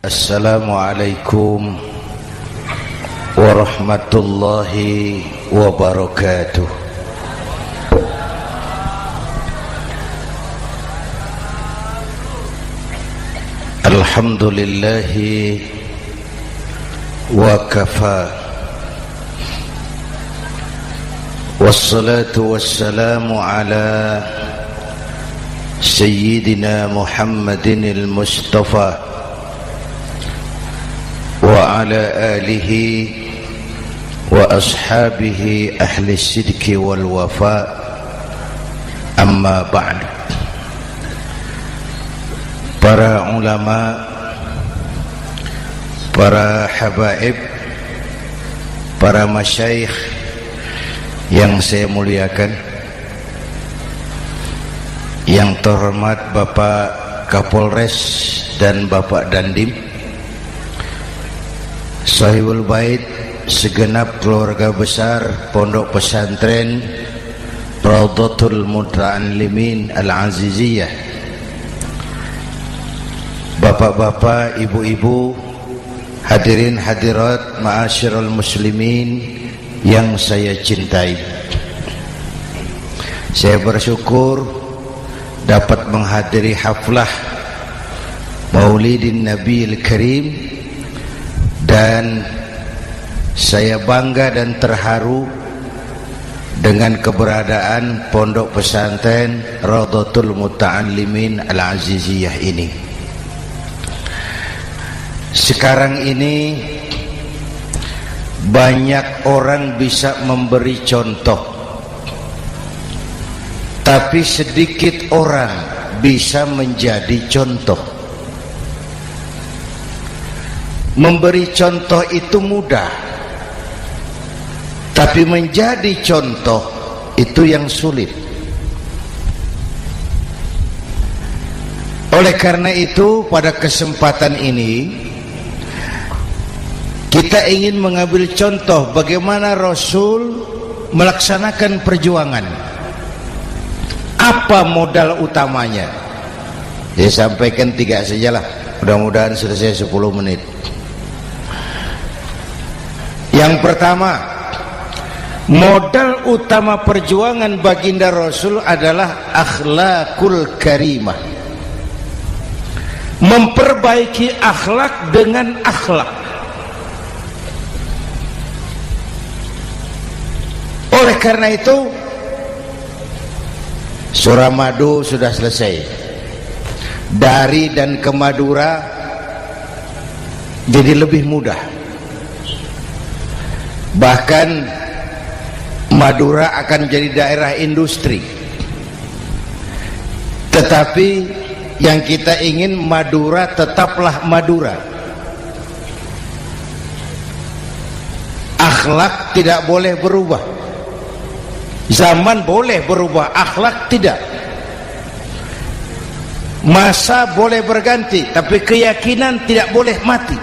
Assalamualaikum warahmatullahi wabarakatuh. Alhamdulillahi wa kafa, wassalatu wassalamu ala sayyidina Muhammadin al-Mustafa wa ala alihi wa ashabihi ahli sidqi wal wafa, amma ba'd. Para ulama, para habaib, para masyayikh yang saya muliakan, yang terhormat Bapak Kapolres dan Bapak Dandim, Sahibul Bait, segenap keluarga besar Pondok Pesantren Raudhatul Muta'allimin Al-Aziziyah, bapak-bapak, ibu-ibu, hadirin hadirat ma'asyiral muslimin yang saya cintai. Saya bersyukur dapat menghadiri haflah Maulidin Nabiil Karim, dan saya bangga dan terharu dengan keberadaan Pondok Pesantren Raudhatul Muta'allimin Al-Aziziyah ini. Sekarang ini banyak orang bisa memberi contoh, tapi sedikit orang bisa menjadi contoh. Memberi contoh itu mudah, tapi menjadi contoh itu yang sulit. Oleh karena itu, pada kesempatan ini kita ingin mengambil contoh bagaimana Rasul melaksanakan perjuangan. Apa modal utamanya? Saya sampaikan 3 sajalah, mudah-mudahan selesai 10 menit. Yang pertama, modal utama perjuangan baginda Rasul adalah akhlakul karimah. Memperbaiki akhlak dengan akhlak. Oleh karena itu, surah Madu sudah selesai. Dari dan ke Madura jadi lebih mudah. Bahkan Madura akan jadi daerah industri. Tetapi yang kita ingin, Madura tetaplah Madura. Akhlak tidak boleh berubah. Zaman boleh berubah, akhlak tidak. Masa boleh berganti, tapi keyakinan tidak boleh mati.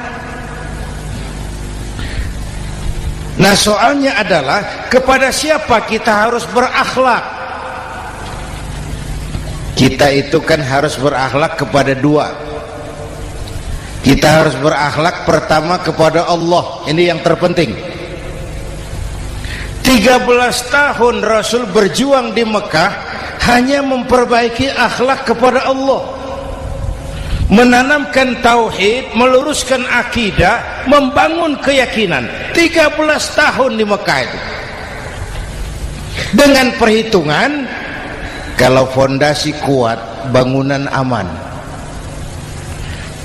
Nah, soalnya adalah kepada siapa kita harus berakhlak. Kita itu kan harus berakhlak kepada 2. Kita harus berakhlak pertama kepada Allah. Ini yang terpenting. 13 tahun Rasul berjuang di Mekah hanya memperbaiki akhlak kepada Allah, menanamkan tauhid, meluruskan akidah, membangun keyakinan. 13 tahun di Mekah itu, dengan perhitungan kalau fondasi kuat, bangunan aman.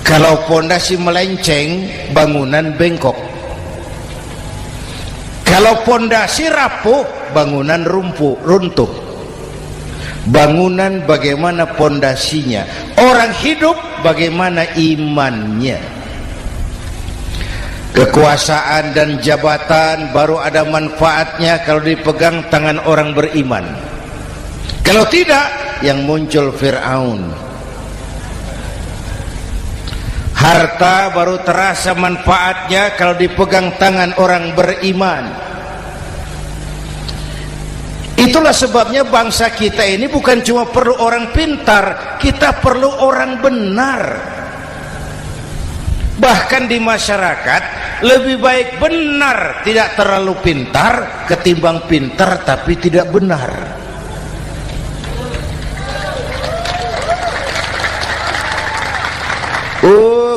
Kalau fondasi melenceng, bangunan bengkok. Kalau fondasi rapuh, bangunan runtuh. Bangunan bagaimana fondasinya, orang hidup bagaimana imannya. Kekuasaan dan jabatan baru ada manfaatnya kalau dipegang tangan orang beriman. Kalau tidak, yang muncul Fir'aun. Harta baru terasa manfaatnya kalau dipegang tangan orang beriman. Itulah sebabnya bangsa kita ini bukan cuma perlu orang pintar, kita perlu orang benar. Bahkan di masyarakat lebih baik benar tidak terlalu pintar ketimbang pintar tapi tidak benar.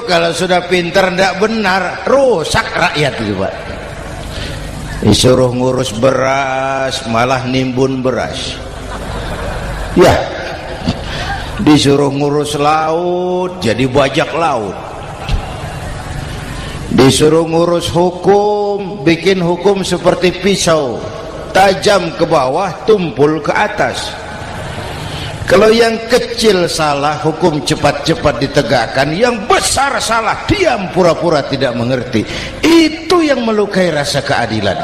Kalau sudah pintar tidak benar, rusak rakyat itu Pak. Disuruh ngurus beras malah nimbun beras. Ya, disuruh ngurus laut jadi bajak laut. Disuruh ngurus hukum, bikin hukum seperti pisau, tajam ke bawah, tumpul ke atas. Kalau yang kecil salah, hukum cepat-cepat ditegakkan. Yang besar salah, diam pura-pura tidak mengerti. Itu yang melukai rasa keadilan.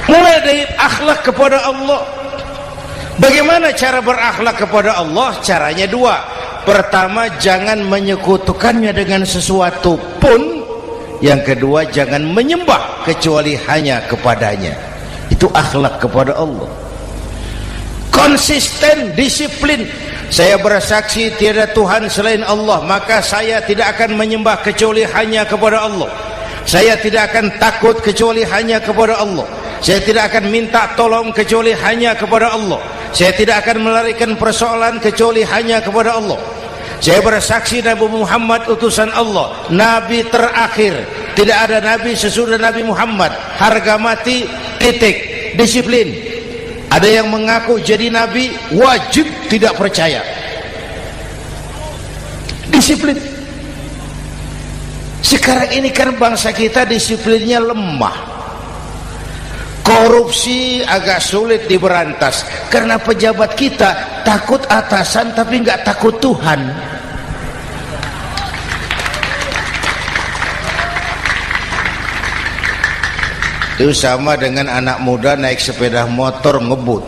Mulai dari akhlak kepada Allah. Bagaimana cara berakhlak kepada Allah? Caranya dua. Pertama, jangan menyekutukannya dengan sesuatu pun. Yang kedua, jangan menyembah kecuali hanya kepadanya. Itu akhlak kepada Allah. Konsisten, disiplin. Saya bersaksi tiada Tuhan selain Allah, maka saya tidak akan menyembah kecuali hanya kepada Allah. Saya tidak akan takut kecuali hanya kepada Allah. Saya tidak akan minta tolong kecuali hanya kepada Allah. Saya tidak akan melarikan persoalan kecuali hanya kepada Allah. Saya bersaksi Nabi Muhammad utusan Allah, Nabi terakhir. Tidak ada Nabi sesudah Nabi Muhammad. Harga mati, titik. Disiplin. Ada yang mengaku jadi Nabi, wajib tidak percaya. Disiplin. Sekarang ini kan bangsa kita disiplinnya lemah. Korupsi agak sulit diberantas karena pejabat kita takut atasan tapi nggak takut Tuhan. Itu sama dengan anak muda naik sepeda motor ngebut,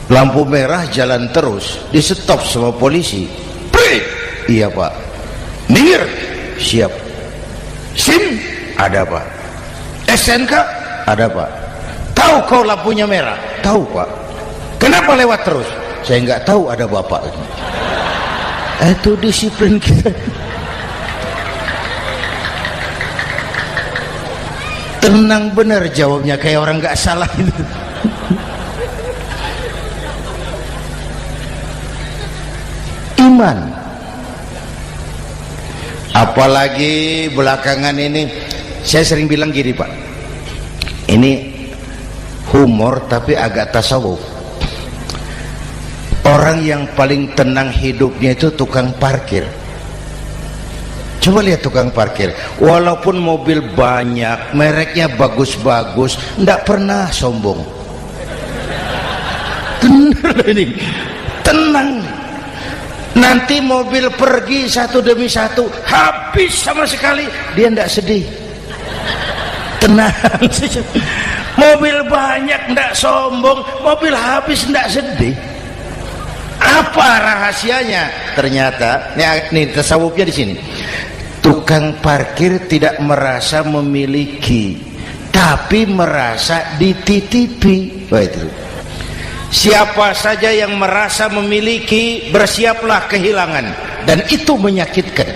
lampu merah jalan terus, di stop sama polisi. Prit, iya Pak. Minggir, siap. SIM, ada Pak. SNK, ada Pak. Tahu kau lampunya merah? Tahu Pak. Kenapa lewat terus? Saya nggak tahu, ada Bapak. Itu disiplin kita. Tenang bener jawabnya, kayak orang nggak salah itu. Iman. Apalagi belakangan ini saya sering bilang gini Pak, ini humor tapi agak tasawuf. Orang yang paling tenang hidupnya itu tukang parkir. Coba lihat tukang parkir, walaupun mobil banyak, mereknya bagus-bagus, tidak pernah sombong. Tenang ini, tenang. Nanti mobil pergi satu demi satu, habis sama sekali, dia tidak sedih. Tenang. Mobil banyak tidak sombong, mobil habis tidak sedih. Apa rahasianya? Ternyata, nih tasawufnya di sini. Tukang parkir tidak merasa memiliki, tapi merasa dititipi. Wah, itu. Siapa saja yang merasa memiliki, bersiaplah kehilangan, dan itu menyakitkan.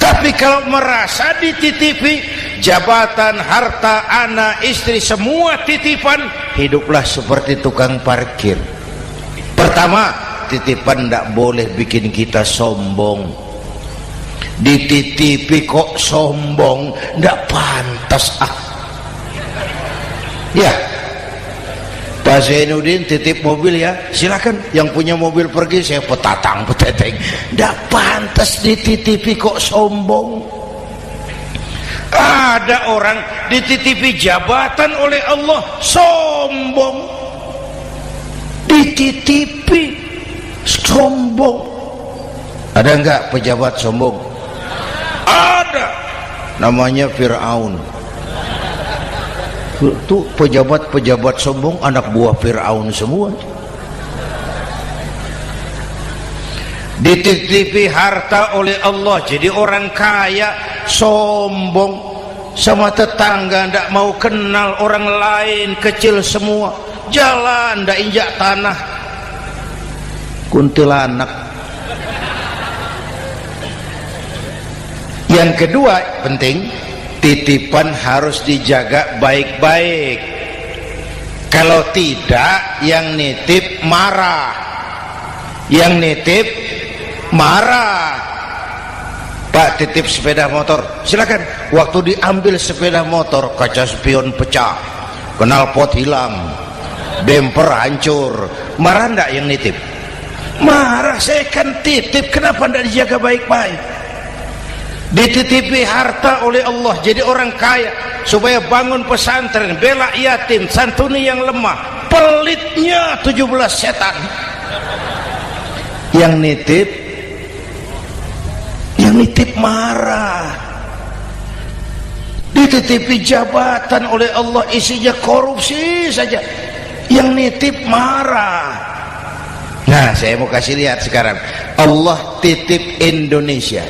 Tapi kalau merasa dititipi, jabatan, harta, anak, istri, semua titipan, hiduplah seperti tukang parkir. Pertama, titipan tidak boleh bikin kita sombong. Dititipi kok sombong, ndak pantas ya. Pak Zainuddin titip mobil ya, silakan. Yang punya mobil pergi, saya peteteng. Ndak pantas dititipi kok sombong. Ada orang dititipi jabatan oleh Allah sombong, dititipi sombong. Ada enggak pejabat sombong? Ada, namanya Fir'aun. Itu pejabat-pejabat sombong anak buah Fir'aun semua. Dititipi harta oleh Allah, jadi orang kaya sombong, sama tetangga ndak mau kenal orang lain, kecil semua, jalan ndak injak tanah. kuntilanak. Yang kedua penting, titipan harus dijaga baik-baik. Kalau tidak, yang nitip marah. Yang nitip marah. Pak, titip sepeda motor, silakan. Waktu diambil sepeda motor, kaca spion pecah, knalpot hilang, bemper hancur. Marah enggak yang nitip? Marah. Saya kan titip, kenapa enggak dijaga baik-baik? Dititipi harta oleh Allah jadi orang kaya supaya bangun pesantren, bela yatim, santuni yang lemah. Pelitnya 17 setan. Yang nitip marah. Dititipi jabatan oleh Allah isinya korupsi saja, yang nitip marah. Nah, saya mau kasih lihat sekarang. Allah titip Indonesia.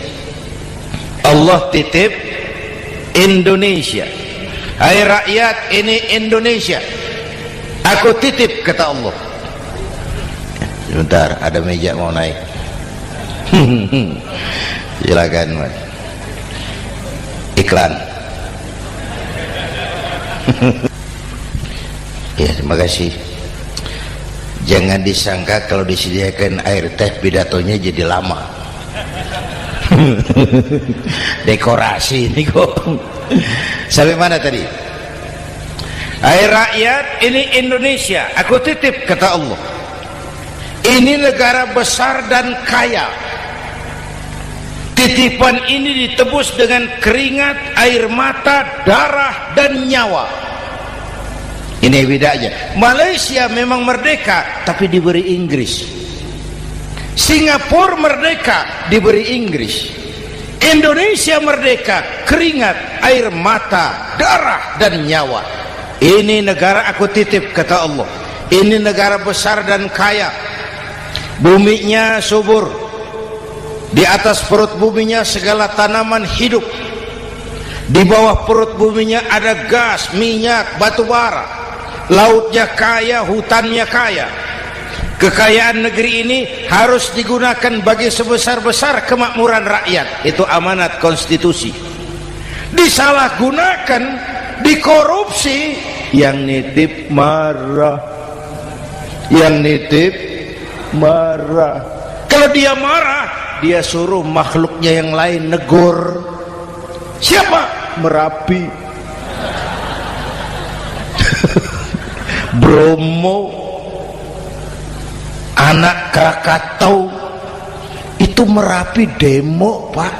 Allah titip Indonesia. Hai rakyat, ini Indonesia, aku titip, kata Allah. Sebentar, ada meja mau naik. Silakan, Mas. Iklan. Ya, terima kasih. Jangan disangka kalau disediakan air teh pidatonya jadi lama. Dekorasi ini kok. Sampai mana tadi? Hai rakyat, ini Indonesia, aku titip, kata Allah. Ini negara besar dan kaya. Titipan ini ditebus dengan keringat, air mata, darah, dan nyawa. Ini bedanya. Malaysia memang merdeka, tapi diberi Inggris. Singapura merdeka, diberi Inggris. Indonesia merdeka, keringat, air mata, darah, dan nyawa. Ini negara aku titip, kata Allah. Ini negara besar dan kaya. Buminya subur. Di atas perut buminya segala tanaman hidup. Di bawah perut buminya ada gas, minyak, batu bara. Lautnya kaya, hutannya kaya. Kekayaan negeri ini harus digunakan bagi sebesar-besar kemakmuran rakyat. Itu amanat konstitusi. Disalahgunakan, dikorupsi, yang nitip marah. Yang nitip marah. Kalau dia marah, dia suruh makhluknya yang lain negur. Siapa? Merapi, Bromo, anak Krakatau. Itu Merapi demo, Pak.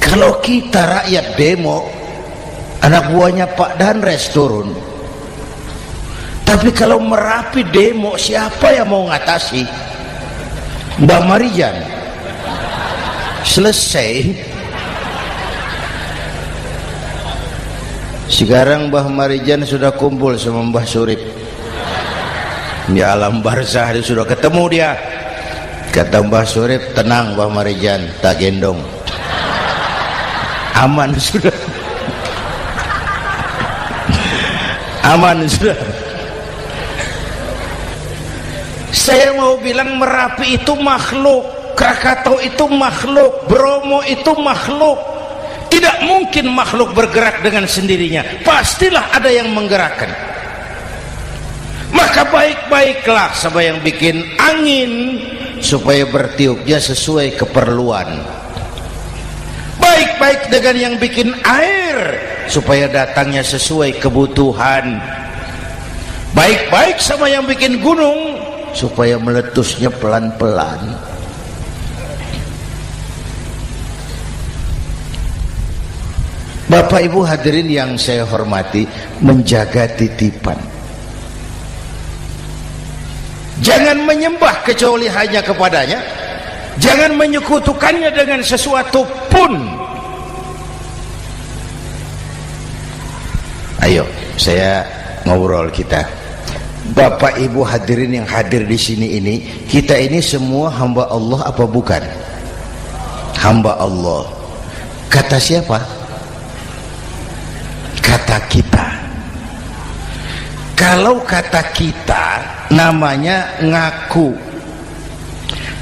Kalau kita rakyat demo, anak buahnya Pak Danres turun. Tapi kalau Merapi demo, siapa yang mau ngatasi? Mbak Marijan. Selesai. Sekarang Mbah Marijan sudah kumpul sama Mbah Surip di alam barzah. Dia sudah ketemu dia. Kata Mbah Surip, tenang Mbah Marijan, tak gendong. Aman sudah. Aman sudah. Saya mau bilang Merapi itu makhluk, Krakatau itu makhluk, Bromo itu makhluk. Tidak mungkin makhluk bergerak dengan sendirinya, pastilah ada yang menggerakkan. Maka baik-baiklah sama yang bikin angin supaya bertiupnya sesuai keperluan. Baik-baik dengan yang bikin air supaya datangnya sesuai kebutuhan. Baik-baik sama yang bikin gunung supaya meletusnya pelan-pelan. Bapak Ibu hadirin yang saya hormati, menjaga titipan. Jangan menyembah kecuali hanya kepadanya. Jangan menyekutukannya dengan sesuatu pun. Ayo, saya ngobrol kita. Bapak Ibu hadirin yang hadir di sini ini, kita ini semua hamba Allah apa bukan? Hamba Allah. Kata siapa? Kata kita. Kalau kata kita namanya ngaku.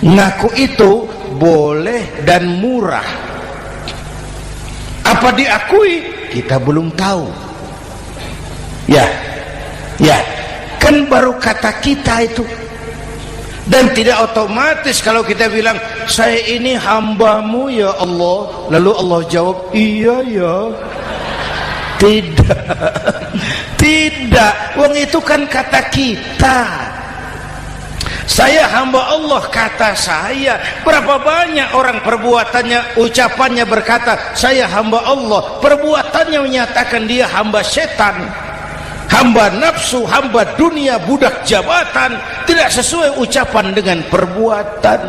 Ngaku itu boleh dan murah. Apa diakui? Kita belum tahu. Ya, kan baru kata kita itu. Dan tidak otomatis kalau kita bilang, saya ini hambamu ya Allah, lalu Allah jawab, iya ya. Tidak, wong itu kan kata kita. Saya hamba Allah, kata saya. Berapa banyak orang perbuatannya, ucapannya berkata saya hamba Allah, perbuatannya menyatakan dia hamba setan, hamba nafsu, hamba dunia, budak jabatan. Tidak sesuai ucapan dengan perbuatan.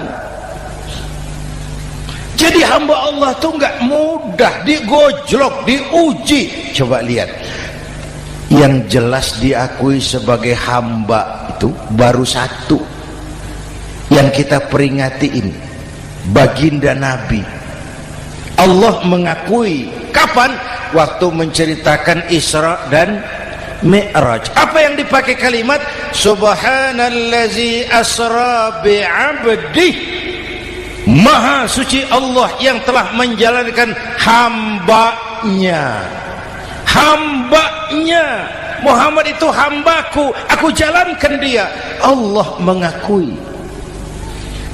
Jadi hamba Allah itu nggak mudah, digojlok, diuji. Coba lihat, yang jelas diakui sebagai hamba itu baru satu yang kita peringati ini, baginda Nabi. Allah mengakui kapan? Waktu menceritakan Isra dan Mi'raj. Apa yang dipakai kalimat? Subhanallazi asra bi'abdih. Maha suci Allah yang telah menjalankan hambanya. Hambanya. Muhammad itu hambaku, aku jalankan dia. Allah mengakui.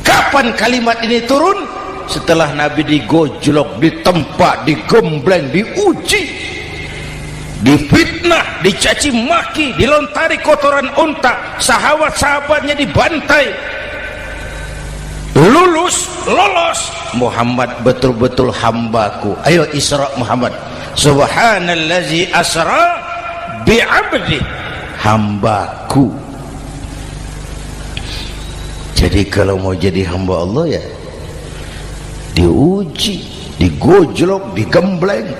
Kapan kalimat ini turun? Setelah Nabi digojlok, ditempa, digembleng, diuji, difitnah, dicaci maki, dilontari kotoran unta, sahabat-sahabatnya dibantai. Lolos, Muhammad betul-betul hambaku. Ayo Isra Muhammad. Subhanallazi asra bi'abdi, hambaku. Jadi kalau mau jadi hamba Allah ya diuji, digojlok, digembleng.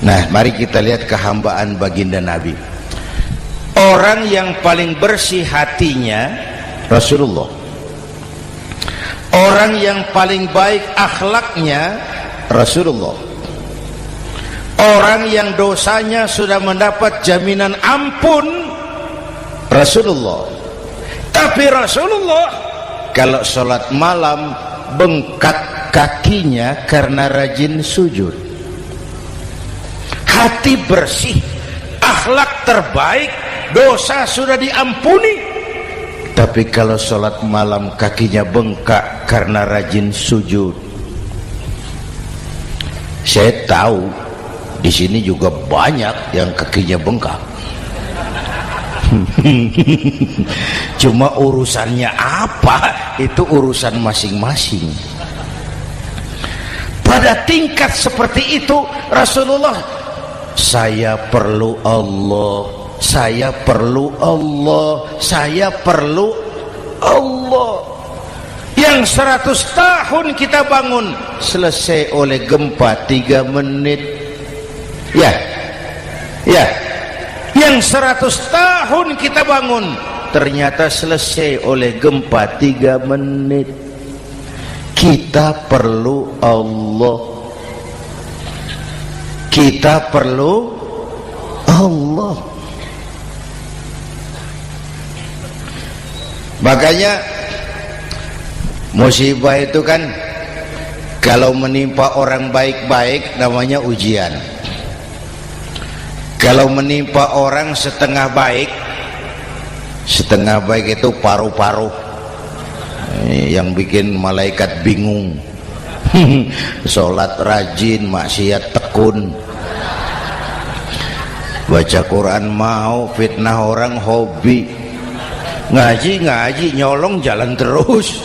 Nah, mari kita lihat kehambaan baginda Nabi. Orang yang paling bersih hatinya Rasulullah. Orang yang paling baik akhlaknya Rasulullah. Orang yang dosanya sudah mendapat jaminan ampun Rasulullah. Tapi Rasulullah kalau sholat malam bengkak kakinya karena rajin sujud. Hati bersih, akhlak terbaik, dosa sudah diampuni. Tapi kalau sholat malam kakinya bengkak karena rajin sujud. Saya tahu di sini juga banyak yang kakinya bengkak. Cuma urusannya apa? Itu urusan masing-masing. Pada tingkat seperti itu Rasulullah, saya perlu Allah, saya perlu Allah, saya perlu Allah. Yang 100 tahun kita bangun selesai oleh gempa 3 menit. Ya. Yang 100 tahun kita bangun ternyata selesai oleh gempa 3 menit. Kita perlu Allah. Kita perlu Allah. Makanya musibah itu kan kalau menimpa orang baik-baik namanya ujian. Kalau menimpa orang setengah baik itu paru-paru yang bikin malaikat bingung. Sholat rajin, maksiat tekun, baca Quran mau, fitnah orang hobi, ngaji nyolong jalan terus.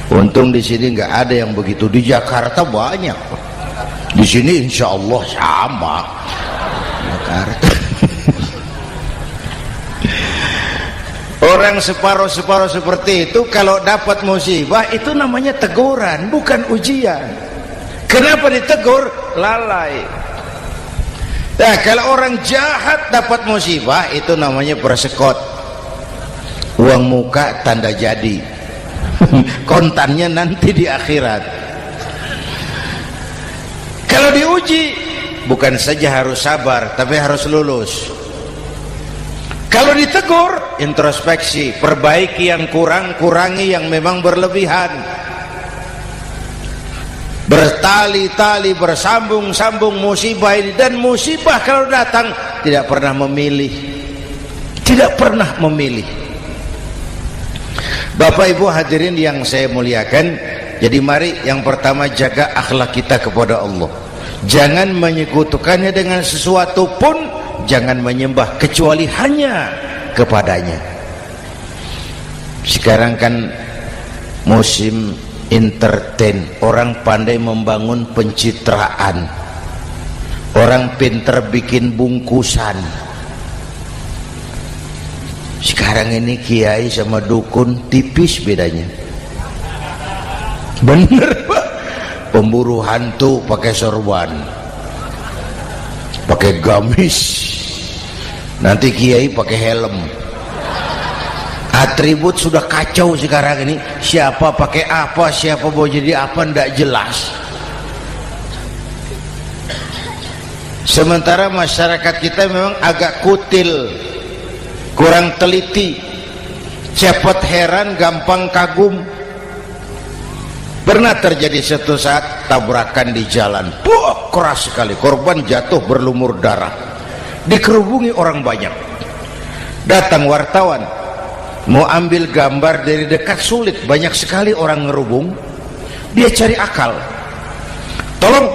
Untung di sini nggak ada yang begitu. Di Jakarta banyak. Di sini insya Allah sama. Jakarta. Orang separuh-separuh seperti itu kalau dapat musibah itu namanya teguran, bukan ujian. Kenapa ditegur? Lalai. Nah, kalau orang jahat dapat musibah itu namanya persekot. Uang muka tanda jadi. Kontannya nanti di akhirat. Kalau diuji bukan saja harus sabar, tapi harus lulus. Kalau ditegur, introspeksi, perbaiki yang kurang, kurangi yang memang berlebihan. Bertali-tali, bersambung-sambung musibah ini, dan musibah kalau datang tidak pernah memilih, tidak pernah memilih. Bapak Ibu hadirin yang saya muliakan, jadi mari yang pertama jaga akhlak kita kepada Allah. Jangan menyekutukannya dengan sesuatu pun, jangan menyembah kecuali hanya kepadanya. Sekarang kan musim entertain, orang pandai membangun pencitraan, orang pinter bikin bungkusan. Sekarang ini kiai sama dukun tipis bedanya. Bener Pak, pemburu hantu pakai sorban, pakai gamis, nanti kiai pakai helm. Atribut sudah kacau sekarang ini, siapa pakai apa, siapa mau jadi apa, tidak jelas. Sementara masyarakat kita memang agak kutil, kurang teliti, cepat heran, gampang kagum. Pernah terjadi suatu saat tabrakan di jalan, keras sekali, korban jatuh berlumur darah, dikerubungi orang banyak. Datang wartawan, mau ambil gambar dari dekat sulit, banyak sekali orang ngerubung. Dia cari akal, tolong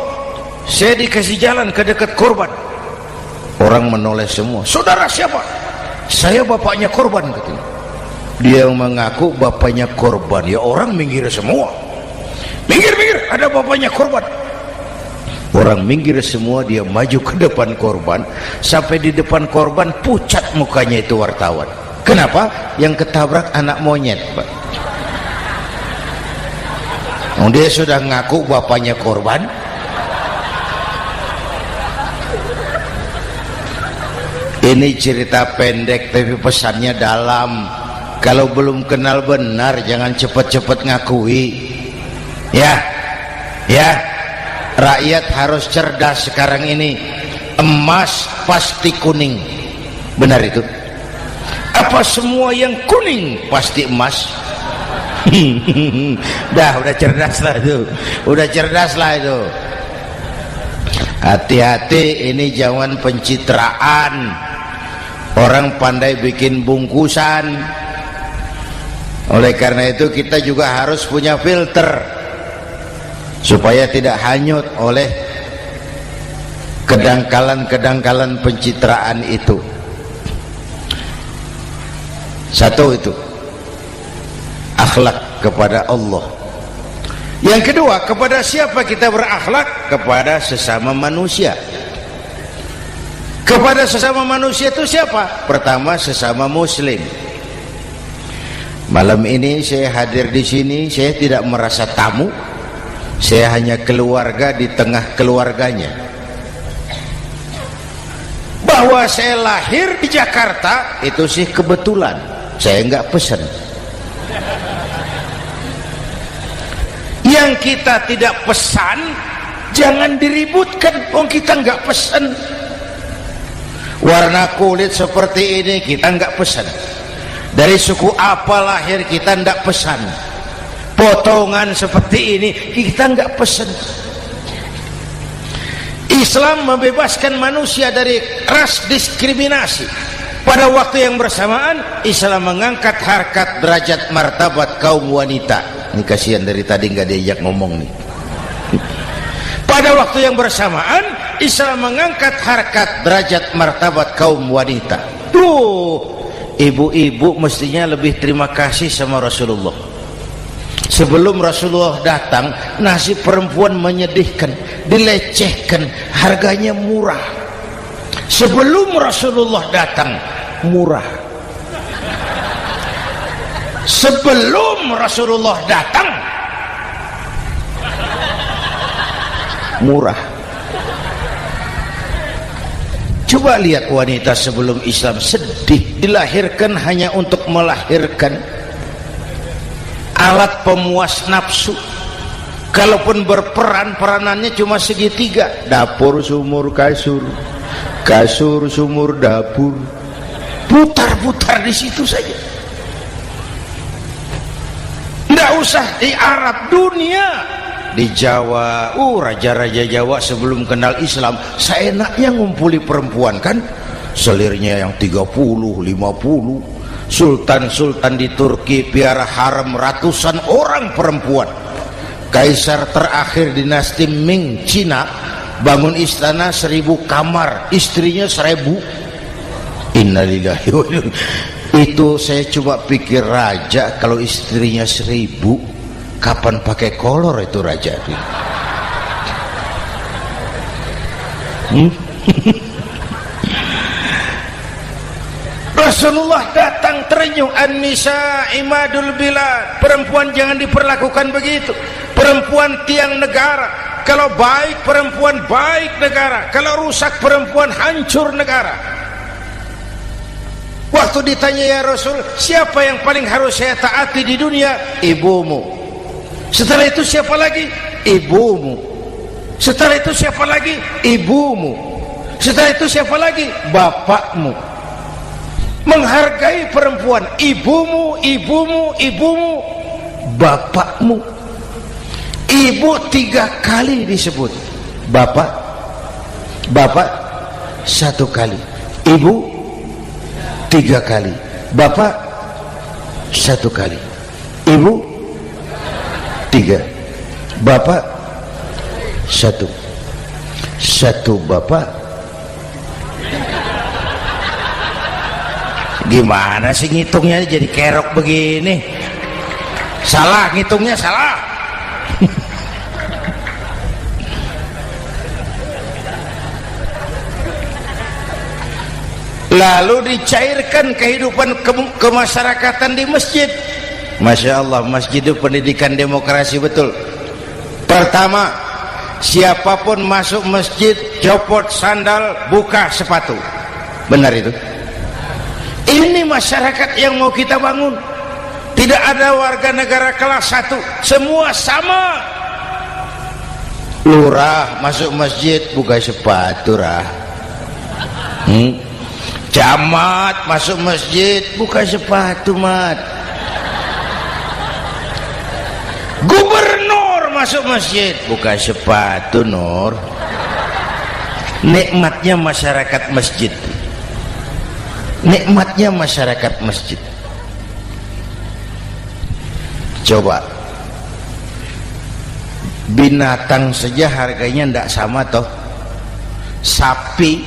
saya dikasih jalan ke dekat korban. Orang menoleh semua. Saudara siapa? Saya bapaknya korban, katanya. Dia mengaku bapaknya korban. Ya orang minggir semua, minggir, ada bapaknya korban. Orang minggir semua, dia maju ke depan korban. Sampai di depan korban pucat mukanya itu wartawan. Kenapa? Yang ketabrak anak monyet, Pak. Dia sudah ngaku bapaknya korban. Ini cerita pendek tapi pesannya dalam. Kalau belum kenal benar jangan cepat-cepat ngakui. Ya, rakyat harus cerdas sekarang ini. Emas pasti kuning, benar itu? Apa semua yang kuning pasti emas? udah cerdas lah itu, udah cerdas lah itu. Hati-hati, ini zaman pencitraan. Orang pandai bikin bungkusan. Oleh karena itu kita juga harus punya filter supaya tidak hanyut oleh kedangkalan-kedangkalan pencitraan itu. Satu itu akhlak kepada Allah. Yang kedua, kepada siapa kita berakhlak? Kepada sesama manusia. Kepada sesama manusia itu siapa? Pertama, sesama muslim. Malam ini saya hadir di sini, saya tidak merasa tamu. Saya hanya keluarga di tengah keluarganya. Bahwa saya lahir di Jakarta itu sih kebetulan. Saya enggak pesan. Yang kita tidak pesan jangan diributkan. Kita enggak pesan. Warna kulit seperti ini kita enggak pesan. Dari suku apa lahir kita enggak pesan. Potongan seperti ini kita enggak pesan. Islam membebaskan manusia dari ras diskriminasi. Pada waktu yang bersamaan Islam mengangkat harkat, derajat, martabat kaum wanita. Ini kasihan dari tadi nggak diajak ngomong nih. Pada waktu yang bersamaan Islam mengangkat harkat, derajat, martabat kaum wanita. Ibu-ibu mestinya lebih terima kasih sama Rasulullah. Sebelum Rasulullah datang, nasib perempuan menyedihkan, dilecehkan, harganya murah. Sebelum Rasulullah datang, murah. Sebelum Rasulullah datang, murah. Coba lihat wanita sebelum Islam, sedih, dilahirkan hanya untuk melahirkan, alat pemuas nafsu. Kalaupun berperan, peranannya cuma segitiga, dapur sumur kasur, kasur sumur dapur, putar-putar di situ saja. Nggak usah di Arab, dunia, di Jawa, raja-raja Jawa sebelum kenal Islam seenaknya ngumpuli perempuan kan, selirnya yang 30, 50. Sultan-sultan di Turki piara harem ratusan orang perempuan. Kaisar terakhir dinasti Ming Cina bangun istana 1000 kamar, istrinya 1000. Innalillahi wa inna ilaihi. Itu saya coba pikir, raja kalau istrinya 1000, kapan pakai kolor itu raja? Rasulullah datang terenyuh, an-nisa imadul bilad, perempuan jangan diperlakukan begitu, perempuan tiang negara, kalau baik perempuan baik negara, kalau rusak perempuan hancur negara. Waktu ditanya, ya Rasul, siapa yang paling harus saya taati di dunia? Ibumu. Setelah itu siapa lagi? Ibumu. Setelah itu siapa lagi? Ibumu. Setelah itu siapa lagi? Bapakmu. Menghargai perempuan, ibumu, ibumu, ibumu, bapakmu. Ibu 3 kali disebut, bapak 1 kali, ibu 3 kali, bapak 1 kali, ibu 3, bapak 1, 1 bapak. Gimana sih ngitungnya jadi kerok begini? Salah ngitungnya, salah. Lalu dicairkan kehidupan kemasyarakatan di masjid. Masya Allah, masjid itu pendidikan demokrasi betul. Pertama, siapapun masuk masjid copot sandal, buka sepatu. Benar itu? Ini masyarakat yang mau kita bangun. Tidak ada warga negara kelas 1, semua sama. Lurah masuk masjid buka sepatu, rah. Camat masuk masjid buka sepatu, mat. Gubernur masuk masjid buka sepatu, Nur. Nikmatnya masyarakat masjid, nikmatnya masyarakat masjid. Coba binatang saja harganya tidak sama toh. Sapi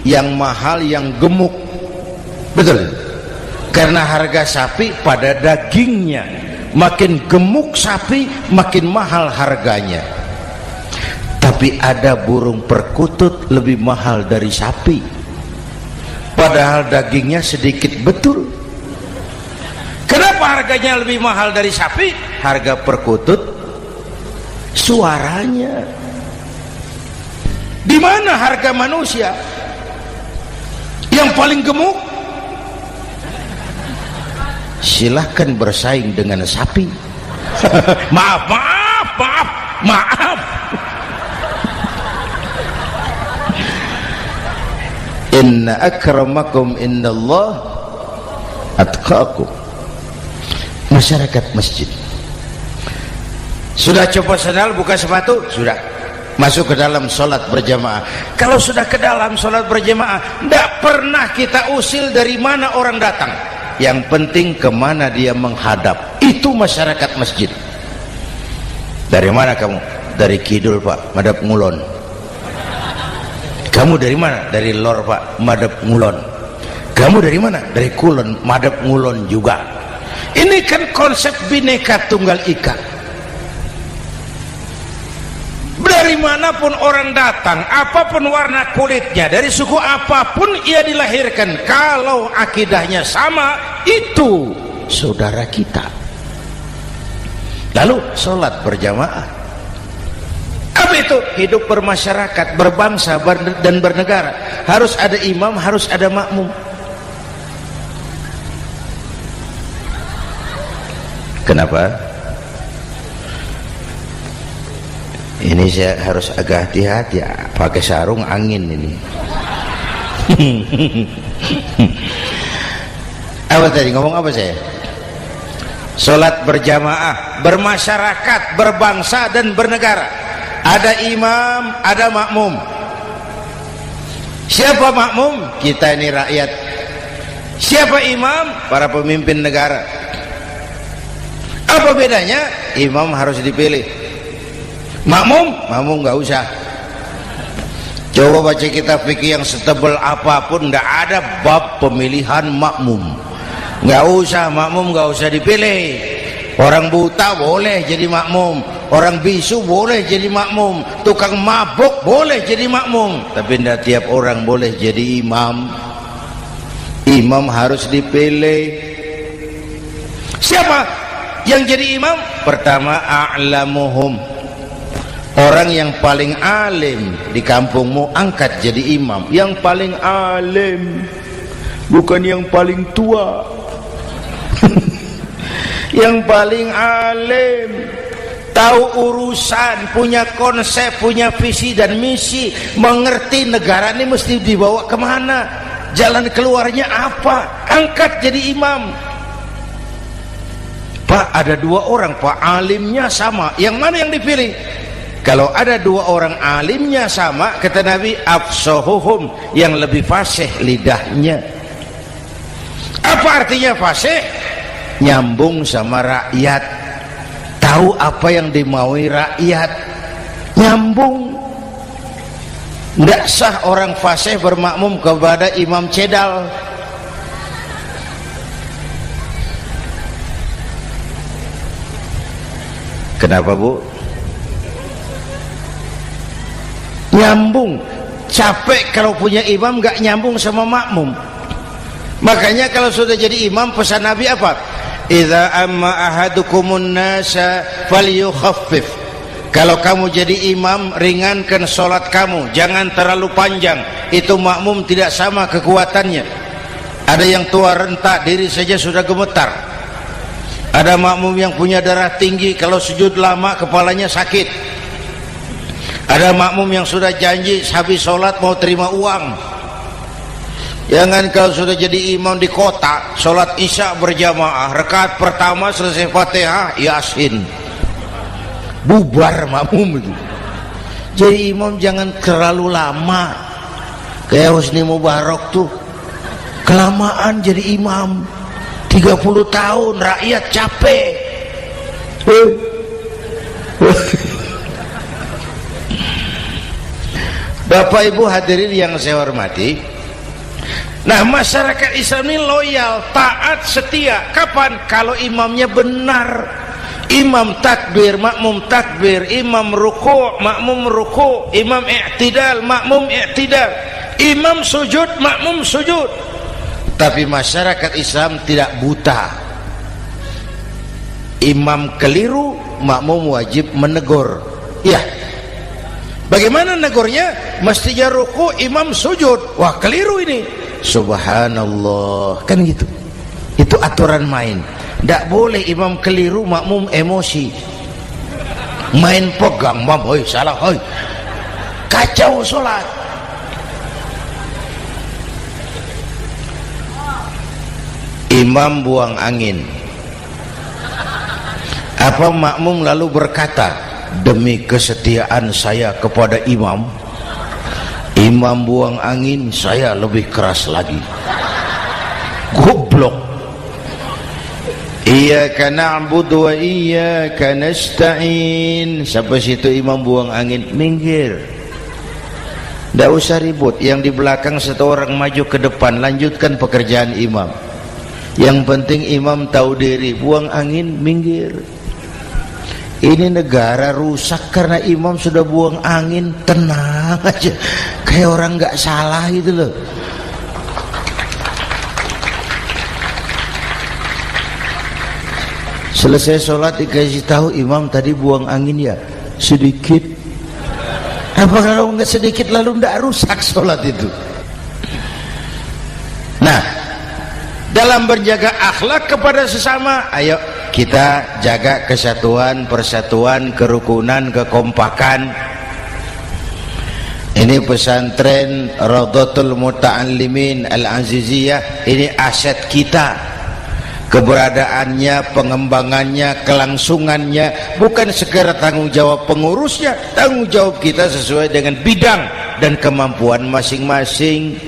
yang mahal, yang gemuk, betul? Karena harga sapi pada dagingnya, makin gemuk sapi makin mahal harganya. Tapi ada burung perkutut lebih mahal dari sapi, padahal dagingnya sedikit, betul. Kenapa harganya lebih mahal dari sapi? Harga perkutut suaranya. Di mana harga manusia? Yang paling gemuk silahkan bersaing dengan sapi. Maaf. Inna akramakum indallah atqakum. Masyarakat masjid sudah copot sandal, buka sepatu, sudah masuk ke dalam sholat berjamaah. Kalau sudah ke dalam sholat berjamaah, tidak pernah kita usil dari mana orang datang, yang penting kemana dia menghadap. Itu masyarakat masjid. Dari mana kamu? Dari kidul, Pak, madhab ngulon. Kamu dari mana? Dari lor, Pak, madhab ngulon. Kamu dari mana? Dari kulon, madhab ngulon juga. Ini kan konsep bineka tunggal ika. Dari manapun orang datang, apapun warna kulitnya, dari suku apapun ia dilahirkan, kalau akidahnya sama, itu saudara kita. Lalu sholat berjamaah. Apa itu? Hidup bermasyarakat, berbangsa dan bernegara. Harus ada imam, harus ada makmum. Kenapa? Ini saya harus agak hati-hati ya, pakai sarung angin ini. Apa tadi ngomong apa saya? Sholat berjamaah, bermasyarakat, berbangsa dan bernegara. Ada imam, ada makmum. Siapa makmum? Kita ini rakyat. Siapa imam? Para pemimpin negara. Apa bedanya? Imam harus dipilih. Makmum nggak usah. Coba baca kitab fikih yang setebal apapun, nggak ada bab pemilihan makmum. Nggak usah, makmum nggak usah dipilih. Orang buta boleh jadi makmum, orang bisu boleh jadi makmum, tukang mabuk boleh jadi makmum, tapi tidak tiap orang boleh jadi imam. Imam harus dipilih. Siapa yang jadi imam? Pertama, a'lamuhum, orang yang paling alim di kampungmu angkat jadi imam. Yang paling alim, bukan yang paling tua. Yang paling alim, tahu urusan, punya konsep, punya visi dan misi, mengerti negara ini mesti dibawa kemana, jalan keluarnya apa, angkat jadi imam. Pak, ada dua orang Pak, alimnya sama, yang mana yang dipilih? Kalau ada dua orang alimnya sama, kata Nabi, afsahuhum, yang lebih fasih lidahnya. Apa artinya fasih? Nyambung sama rakyat, tahu apa yang dimaui rakyat, nyambung. Tidak sah orang fasih bermakmum kepada imam cedal. Kenapa Bu? Nyambung. Capek kalau punya imam gak nyambung sama makmum. Makanya kalau sudah jadi imam, pesan Nabi apa? Idza amma ahadukumun nasa falyukhaffif. Kalau kamu jadi imam, ringankan sholat kamu, jangan terlalu panjang. Itu makmum tidak sama kekuatannya. Ada yang tua renta, diri saja sudah gemetar. Ada makmum yang punya darah tinggi, kalau sujud lama kepalanya sakit. Ada makmum yang sudah janji habis sholat mau terima uang. Jangan kalau sudah jadi imam di kota, sholat isya berjamaah, rakaat pertama selesai Fatihah, Yasin, bubar makmum itu. Jadi imam jangan terlalu lama, kayak Husni Mubarak tuh kelamaan jadi imam 30 tahun, rakyat capek. Bapak Ibu hadirin yang saya hormati, nah masyarakat Islam ini loyal, taat, setia. Kapan? Kalau imamnya benar. Imam takbir, makmum takbir, imam ruku', makmum ruku', imam i'tidal, makmum i'tidal, imam sujud, makmum sujud. Tapi masyarakat Islam tidak buta. Imam keliru, makmum wajib menegur. Ya. Bagaimana negurnya? Mestinya ruku', imam sujud. Wah, keliru ini. Subhanallah, kan gitu. Itu aturan main. Tidak boleh imam keliru, makmum emosi, main pegang, mam, hoi salah, hoi, kacau sholat. Imam buang angin, apa makmum lalu berkata, demi kesetiaan saya kepada imam, imam buang angin, saya lebih keras lagi. Goblok. Iyyaka na'budu wa iyyaka nasta'in. Sampai situ imam buang angin, minggir. Tidak usah ribut. Yang di belakang satu orang maju ke depan, lanjutkan pekerjaan imam. Yang penting imam tahu diri, buang angin, minggir. Ini negara rusak karena imam sudah buang angin. Tenang aja, kayak orang nggak salah gitu loh. Selesai sholat dikasih tahu, imam tadi buang angin ya sedikit. Apa kalau nggak sedikit lalu nggak rusak sholat itu? Nah, dalam berjaga akhlak kepada sesama, ayo kita jaga kesatuan, persatuan, kerukunan, kekompakan. Ini pesantren Raudhatul Muta'allimin Al-Aziziyah, ini aset kita. Keberadaannya, pengembangannya, kelangsungannya bukan sekedar tanggung jawab pengurusnya, tanggung jawab kita sesuai dengan bidang dan kemampuan masing-masing.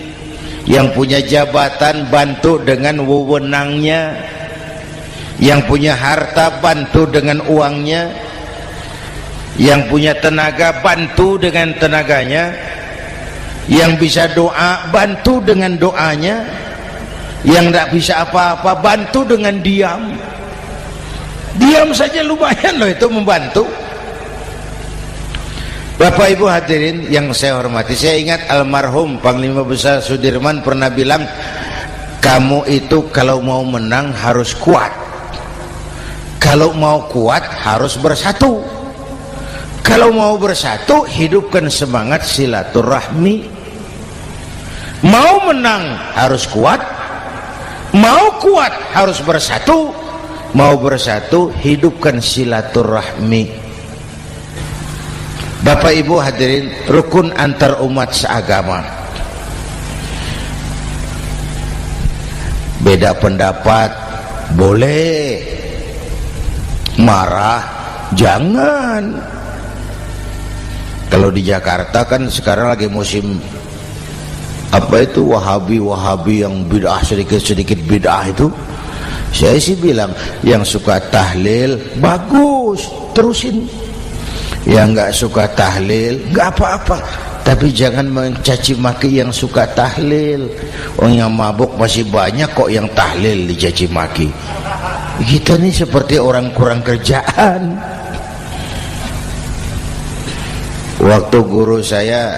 Yang punya jabatan bantu dengan wewenangnya, yang punya harta bantu dengan uangnya, yang punya tenaga bantu dengan tenaganya, yang bisa doa bantu dengan doanya, yang tidak bisa apa-apa bantu dengan diam. Diam saja lumayan loh itu membantu. Bapak Ibu hadirin yang saya hormati, saya ingat almarhum Panglima Besar Sudirman pernah bilang, kamu itu kalau mau menang harus kuat, kalau mau kuat harus bersatu, kalau mau bersatu hidupkan semangat silaturahmi. Mau menang harus kuat, mau kuat harus bersatu, mau bersatu hidupkan silaturahmi. Bapak Ibu hadirin, rukun antar umat seagama. Beda pendapat boleh, marah jangan. Kalau di Jakarta kan sekarang lagi musim apa itu wahabi yang bid'ah, sedikit bid'ah itu. Saya sih bilang yang suka tahlil bagus, terusin. Yang nggak suka tahlil nggak apa-apa, tapi jangan mencaci maki yang suka tahlil. Orang yang mabuk masih banyak kok yang tahlil dicaci maki. Kita nih seperti orang kurang kerjaan. Waktu guru saya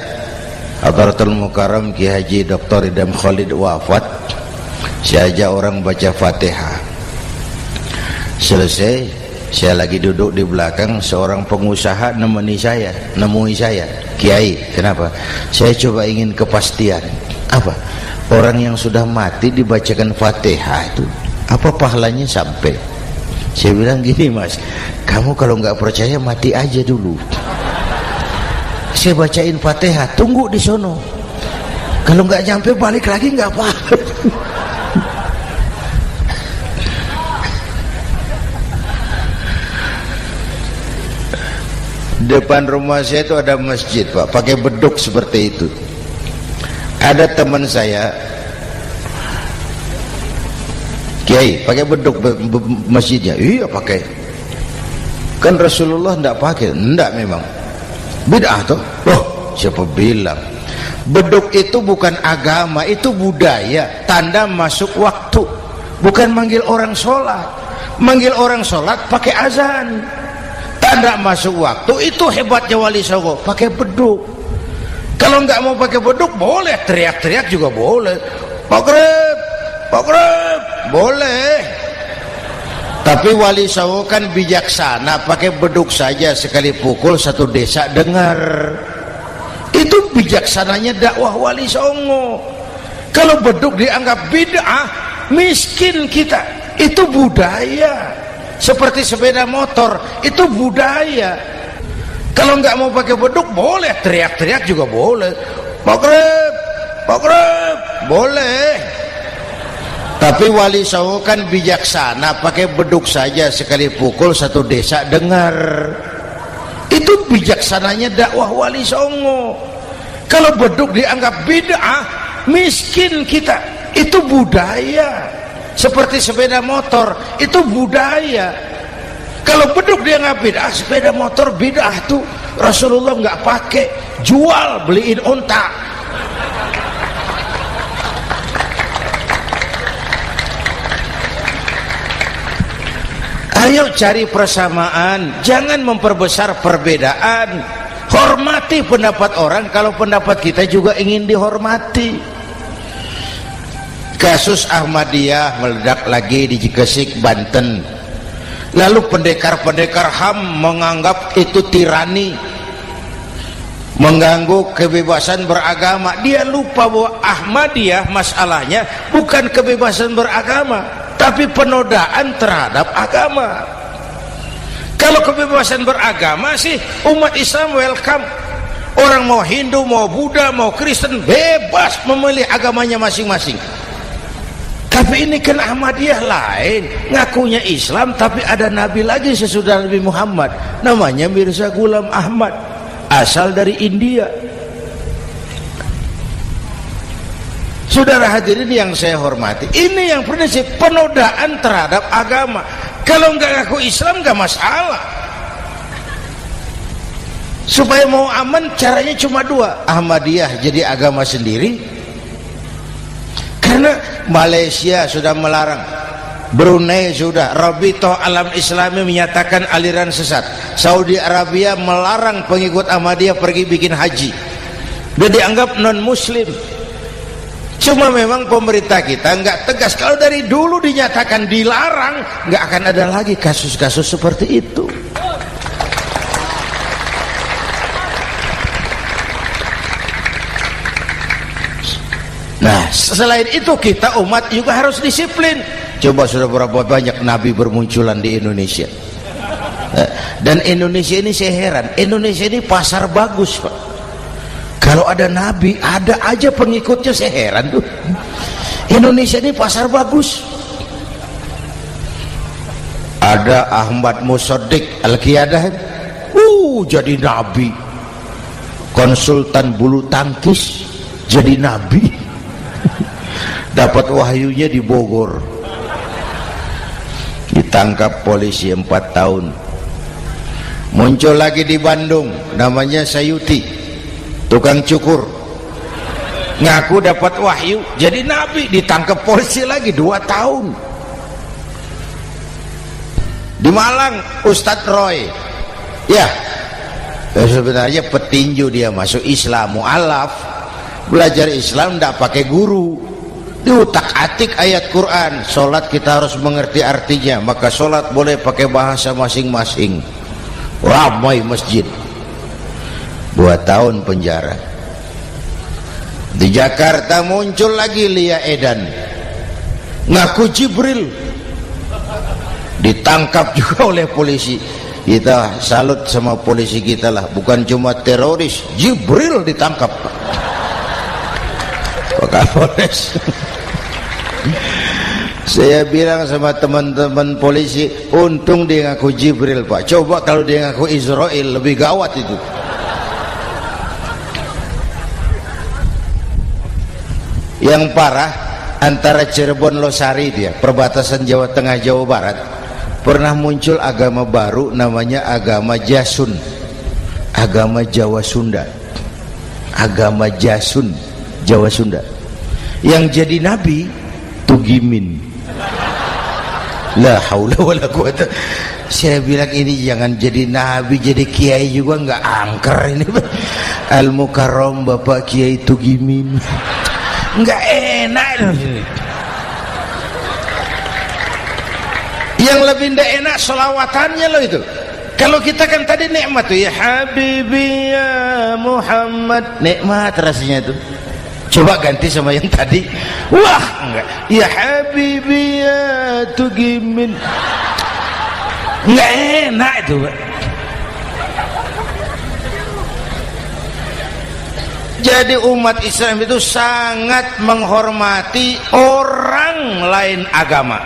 Hadratul Mukarram Ki Haji Dr. Idham Khalid wafat, saya ajak orang baca Fatihah. Selesai, saya lagi duduk di belakang, seorang pengusaha nemui saya, Kiai, kenapa? Saya coba ingin kepastian. Apa? Orang yang sudah mati dibacakan Fatihah itu apa pahalanya sampai? Saya bilang gini, Mas, kamu kalau nggak percaya mati aja dulu. Saya bacain Fatihah, tunggu di sono. Kalau nggak nyampe balik lagi nggak apa-apa. Depan rumah saya itu ada masjid, Pak, pakai beduk seperti itu. Ada teman saya, Kiai, pakai beduk masjidnya. Iya pakai. Kan Rasulullah tidak pakai. Tidak memang. Bid'ah toh. Oh, siapa bilang? Beduk itu bukan agama, itu budaya, tanda masuk waktu. Bukan manggil orang sholat. Manggil orang sholat pakai azan. Tanda masuk waktu, itu hebatnya Wali Songo, pakai beduk. Kalau nggak mau pakai beduk boleh, teriak-teriak juga boleh. Pak Greb, boleh. Tapi Wali Songo kan bijaksana, pakai beduk saja, sekali pukul satu desa dengar. Itu bijaksananya dakwah Wali Songo. Kalau beduk dianggap bid'ah, miskin kita. Itu budaya. Seperti sepeda motor, itu budaya. Kalau nggak mau pakai beduk boleh, teriak-teriak juga boleh. Pak Greb, boleh. Tapi Wali Songo kan bijaksana, pakai beduk saja, sekali pukul satu desa dengar. Itu bijaksananya dakwah Wali Songo. Kalau beduk dianggap bid'ah, miskin kita. Itu budaya. Seperti sepeda motor, itu budaya. Kalau beduk dia nggak bid'ah, sepeda motor bid'ah tuh. Rasulullah nggak pakai, jual, beliin unta. Ayo cari persamaan, jangan memperbesar perbedaan. Hormati pendapat orang kalau pendapat kita juga ingin dihormati. Kasus Ahmadiyah meledak lagi di Cikesik, Banten. Lalu pendekar-pendekar HAM menganggap itu tirani, mengganggu kebebasan beragama. Dia lupa bahwa Ahmadiyah masalahnya bukan kebebasan beragama, tapi penodaan terhadap agama. Kalau kebebasan beragama sih umat Islam welcome. Orang mau Hindu, mau Buddha, mau Kristen bebas memilih agamanya masing-masing. Tapi ini kan Ahmadiyah lain, ngakunya Islam tapi ada nabi lagi sesudah Nabi Muhammad, namanya Mirza Ghulam Ahmad, asal dari India. Saudara hadirin yang saya hormati, ini yang prinsip penodaan terhadap agama. Kalau nggak ngaku Islam nggak masalah. Supaya mau aman caranya cuma dua, Ahmadiyah jadi agama sendiri, karena Malaysia sudah melarang, Brunei sudah, Rabithah Alam Islami menyatakan aliran sesat, Saudi Arabia melarang pengikut Ahmadiyah pergi bikin haji, dia dianggap non muslim. Cuma memang pemerintah kita nggak tegas. Kalau dari dulu dinyatakan dilarang, nggak akan ada lagi kasus-kasus seperti itu. Nah, selain itu kita umat juga harus disiplin. Coba sudah berapa banyak nabi bermunculan di Indonesia. Dan Indonesia ini saya heran, Indonesia ini pasar bagus, Pak. Kalau ada nabi, ada aja pengikutnya, saya heran tuh. Indonesia ini pasar bagus. Ada Ahmad Musaddiq Al-Qiyadah, jadi nabi. Konsultan bulu tangkis jadi nabi. Dapat wahyunya di Bogor, ditangkap polisi 4 tahun. Muncul lagi di Bandung, namanya Sayuti, tukang cukur, ngaku dapat wahyu jadi nabi, ditangkap polisi lagi 2 tahun. Di Malang Ustadz Roy, ya sebenarnya petinju, dia masuk Islam, mu'alaf, belajar Islam tidak pakai guru, diutak-atik ayat Quran. Sholat kita harus mengerti artinya, maka sholat boleh pakai bahasa masing-masing. Ramai masjid. 2 tahun penjara. Di Jakarta muncul lagi Lia Edan, ngaku Jibril, ditangkap juga oleh polisi. Kita salut sama polisi kita lah, bukan cuma teroris, Jibril ditangkap Pak Kapolres. Saya bilang sama teman-teman polisi, untung dia ngaku Jibril, Pak. Coba kalau dia ngaku Israel, lebih gawat itu. Yang parah, antara Cirebon Losari, dia perbatasan Jawa Tengah Jawa Barat, pernah muncul agama baru namanya agama Jasun, agama Jawa Sunda, agama Jasun Jawa Sunda. Yang jadi nabi Tugimin. La haula wala quwata. Saya bilang ini jangan jadi nabi, jadi kiai juga nggak angker ini. Al Mukarram Bapak Kiai Tugimin, nggak enak. Yang lebih ndak enak selawatannya loh itu. Kalau kita kan tadi nikmat tuh, ya Habibi ya Muhammad, nikmat rasanya itu. Coba ganti sama yang tadi, wah enggak, ya Habibi ya Tugimin, enggak enak itu, Pak. Jadi umat Islam itu sangat menghormati orang lain agama.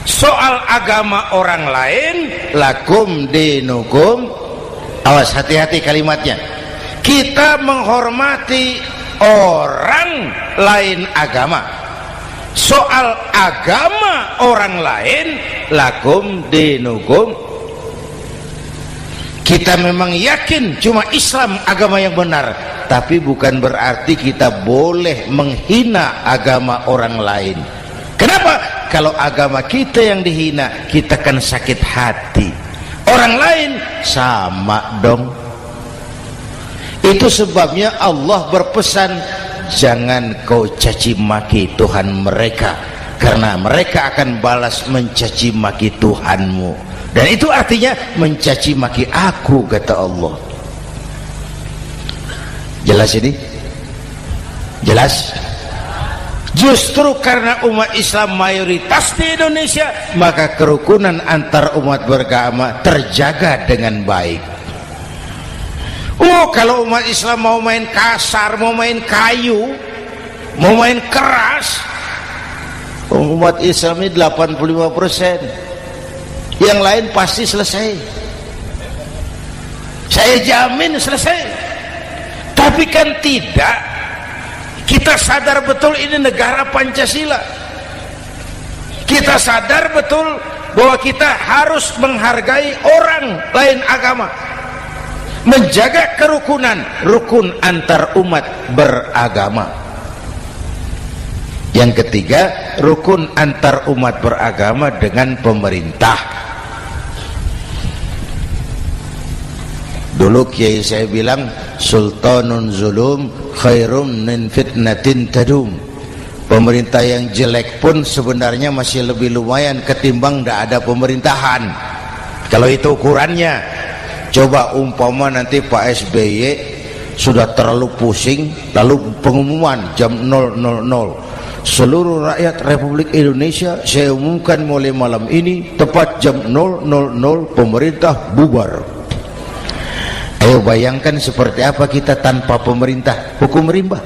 Soal agama orang lain, lakum dinukum, awas hati-hati kalimatnya. Kita menghormati orang lain agama. Soal agama orang lain, lakum dinukum. Kita memang yakin cuma Islam agama yang benar, tapi bukan berarti kita boleh menghina agama orang lain. Kenapa? Kalau agama kita yang dihina, kita kan sakit hati. Orang lain sama dong. Itu sebabnya Allah berpesan, jangan kau caci maki Tuhan mereka, karena mereka akan balas mencaci maki Tuhanmu. Dan itu artinya mencaci maki aku, kata Allah. Jelas ini? Jelas? Justru karena umat Islam mayoritas di Indonesia, maka kerukunan antar umat beragama terjaga dengan baik. Oh, kalau umat Islam mau main kasar, mau main kayu, mau main keras, umat Islam ini 85%, yang lain pasti selesai. Saya jamin selesai. Tapi kan tidak. Kita sadar betul ini negara Pancasila. Kita sadar betul bahwa kita harus menghargai orang lain agama, menjaga kerukunan, rukun antar umat beragama. Yang ketiga, rukun antar umat beragama dengan pemerintah. Dulu kiai saya bilang, sultanun zulum khairum min fitnatin tadum. Pemerintah yang jelek pun sebenarnya masih lebih lumayan ketimbang tidak ada pemerintahan. Kalau itu ukurannya. Coba umpama nanti Pak SBY sudah terlalu pusing, lalu pengumuman jam 000, seluruh rakyat Republik Indonesia saya umumkan mulai malam ini tepat jam 000 pemerintah bubar. Ayo bayangkan seperti apa kita tanpa pemerintah. Hukum rimba,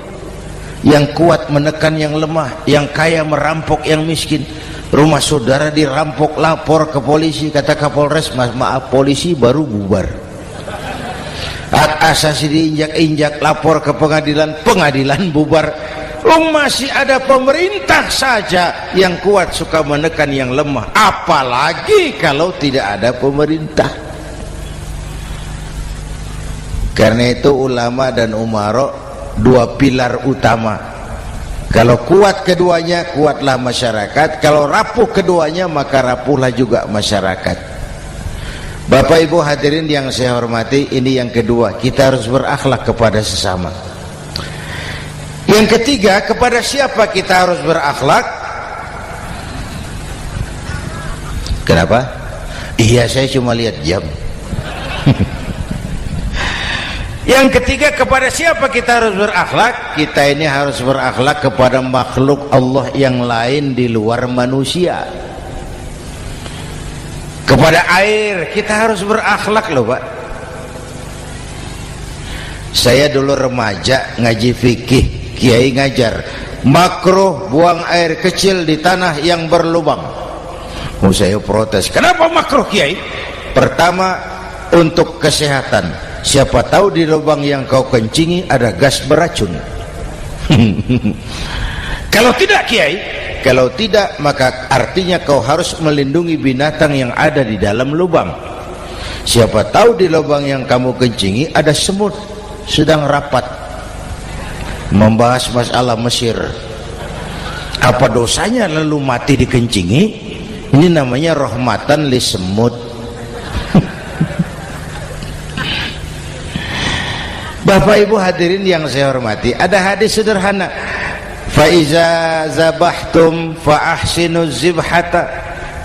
yang kuat menekan yang lemah, yang kaya merampok yang miskin. Rumah saudara dirampok, lapor ke polisi, kata Kapolres, maaf polisi baru bubar. Hak asasi diinjak-injak, lapor ke pengadilan, pengadilan bubar. Masih ada pemerintah saja yang kuat suka menekan yang lemah, apalagi kalau tidak ada pemerintah. Karena itu ulama dan umara dua pilar utama. Kalau kuat keduanya, kuatlah masyarakat. Kalau rapuh keduanya, maka rapuhlah juga masyarakat. Bapak Ibu hadirin yang saya hormati, ini yang kedua, kita harus berakhlak kepada sesama. Yang ketiga, kepada siapa kita harus berakhlak? Kenapa? Iya, saya cuma lihat jam. Yang ketiga, kepada siapa kita harus berakhlak? Kita ini harus berakhlak kepada makhluk Allah yang lain di luar manusia. Kepada air kita harus berakhlak loh Pak. Saya dulu remaja ngaji fikih, kiai ngajar makruh buang air kecil di tanah yang berlubang. Saya protes, kenapa makruh kiai? Pertama, untuk kesehatan. Siapa tahu di lubang yang kau kencingi ada gas beracun. Kalau tidak kiai, kalau tidak maka artinya kau harus melindungi binatang yang ada di dalam lubang. Siapa tahu di lubang yang kamu kencingi ada semut sedang rapat membahas masalah Mesir. Apa dosanya lalu mati dikencingi? Ini namanya rahmatan li semut. Bapak Ibu hadirin yang saya hormati, ada hadis sederhana, fa iza zabahtum fa ahsinuz zibhata.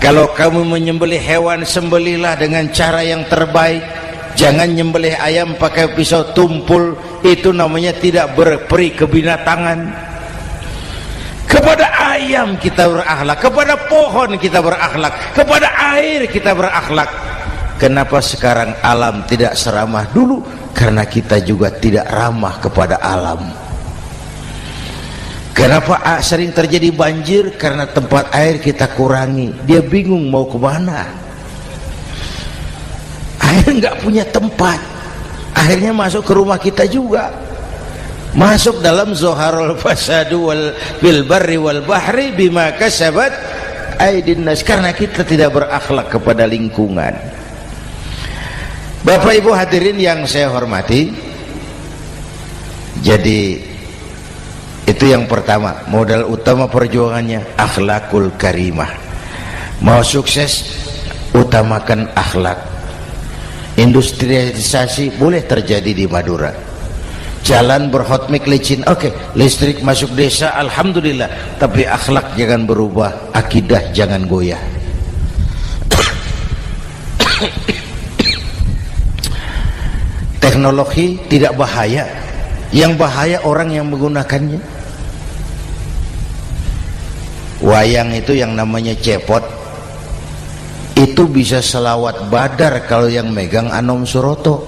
Kalau kamu menyembelih hewan, sembelihlah dengan cara yang terbaik. Jangan nyembelih ayam pakai pisau tumpul, itu namanya tidak berperi kebinatangan. Kepada ayam kita berakhlak, kepada pohon kita berakhlak, kepada air kita berakhlak. Kenapa sekarang alam tidak seramah dulu? Karena kita juga tidak ramah kepada alam. Kenapa sering terjadi banjir? Karena tempat air kita kurangi. Dia bingung mau kemana. Air nggak punya tempat. Akhirnya masuk ke rumah kita juga. Masuk dalam zoharul fasadu bil barri wal bahri bima kasabat aydin nas. Karena kita tidak berakhlak kepada lingkungan. Bapak Ibu hadirin yang saya hormati, jadi itu yang pertama, modal utama perjuangannya akhlakul karimah. Mau sukses, utamakan akhlak. Industrialisasi boleh terjadi di Madura, jalan berhotmik licin, oke, listrik masuk desa, alhamdulillah, tapi akhlak jangan berubah, akidah jangan goyah. Teknologi tidak bahaya, yang bahaya orang yang menggunakannya. Wayang itu yang namanya cepot itu bisa selawat badar kalau yang megang Anom Suroto.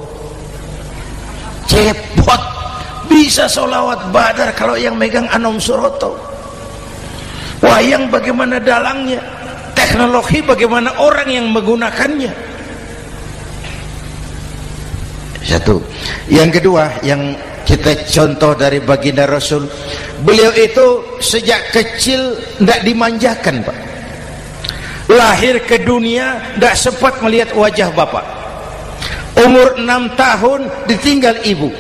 Cepot bisa selawat badar kalau yang megang Anom Suroto. Wayang bagaimana dalangnya, teknologi bagaimana orang yang menggunakannya. Satu. Yang kedua, yang kita contoh dari baginda Rasul, beliau itu sejak kecil tidak dimanjakan, Pak. Lahir ke dunia tidak sempat melihat wajah bapak. Umur 6 tahun ditinggal ibu.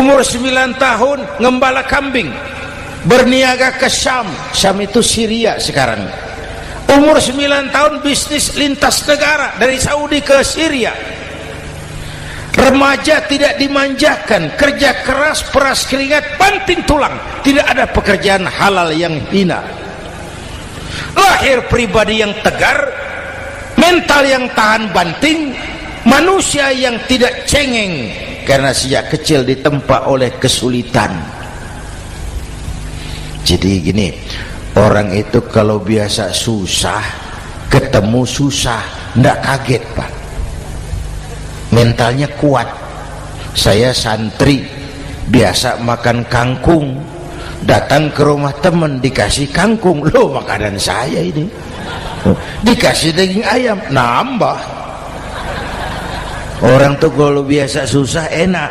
Umur 9 tahun ngembala kambing, berniaga ke Syam. Syam itu Syria sekarang. Umur 9 tahun bisnis lintas negara dari Saudi ke Syria. Remaja tidak dimanjakan, kerja keras, peras keringat, banting tulang, tidak ada pekerjaan halal yang hina. Lahir pribadi yang tegar, mental yang tahan banting, manusia yang tidak cengeng karena sejak kecil ditempa oleh kesulitan. Jadi gini, orang itu kalau biasa susah, ketemu susah, ndak kaget, Pak. Mentalnya kuat. Saya santri biasa makan kangkung, datang ke rumah teman dikasih kangkung, loh makanan saya ini, dikasih daging ayam, nambah. Orang tuh kalau biasa susah enak.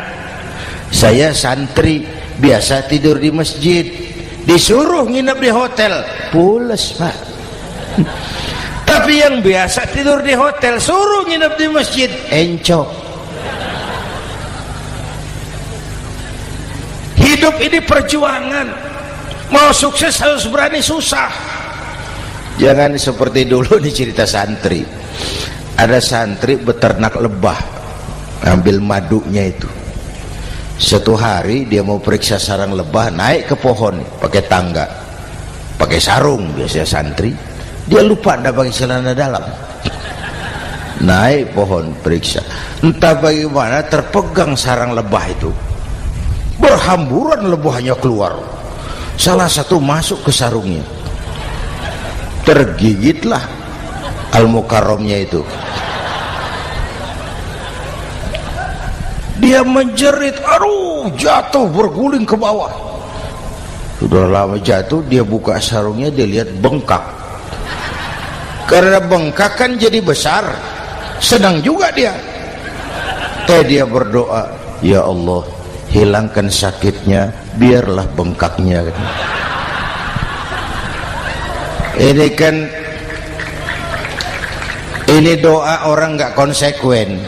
Saya santri biasa tidur di masjid, disuruh nginep di hotel, pules, Pak. Tapi yang biasa tidur di hotel suruh nginep di masjid, encok. Hidup ini perjuangan. Mau sukses harus berani susah. Jangan seperti dulu nih cerita santri. Ada santri beternak lebah, ambil madunya itu. Satu hari dia mau periksa sarang lebah, naik ke pohon pakai tangga, pakai sarung biasanya santri. Dia lupa tidak pakai celana dalam, naik pohon periksa, entah bagaimana terpegang sarang lebah itu, berhamburan lebahnya keluar, salah satu masuk ke sarungnya, tergigitlah Al-Mukarramnya itu. Dia menjerit, aduh, jatuh berguling ke bawah. Sudah lama jatuh, dia buka sarungnya, dia lihat bengkak. Karena bengkak kan jadi besar, senang juga dia. Dia berdoa, ya Allah, hilangkan sakitnya, biarlah bengkaknya. Ini kan, ini doa orang nggak konsekuen.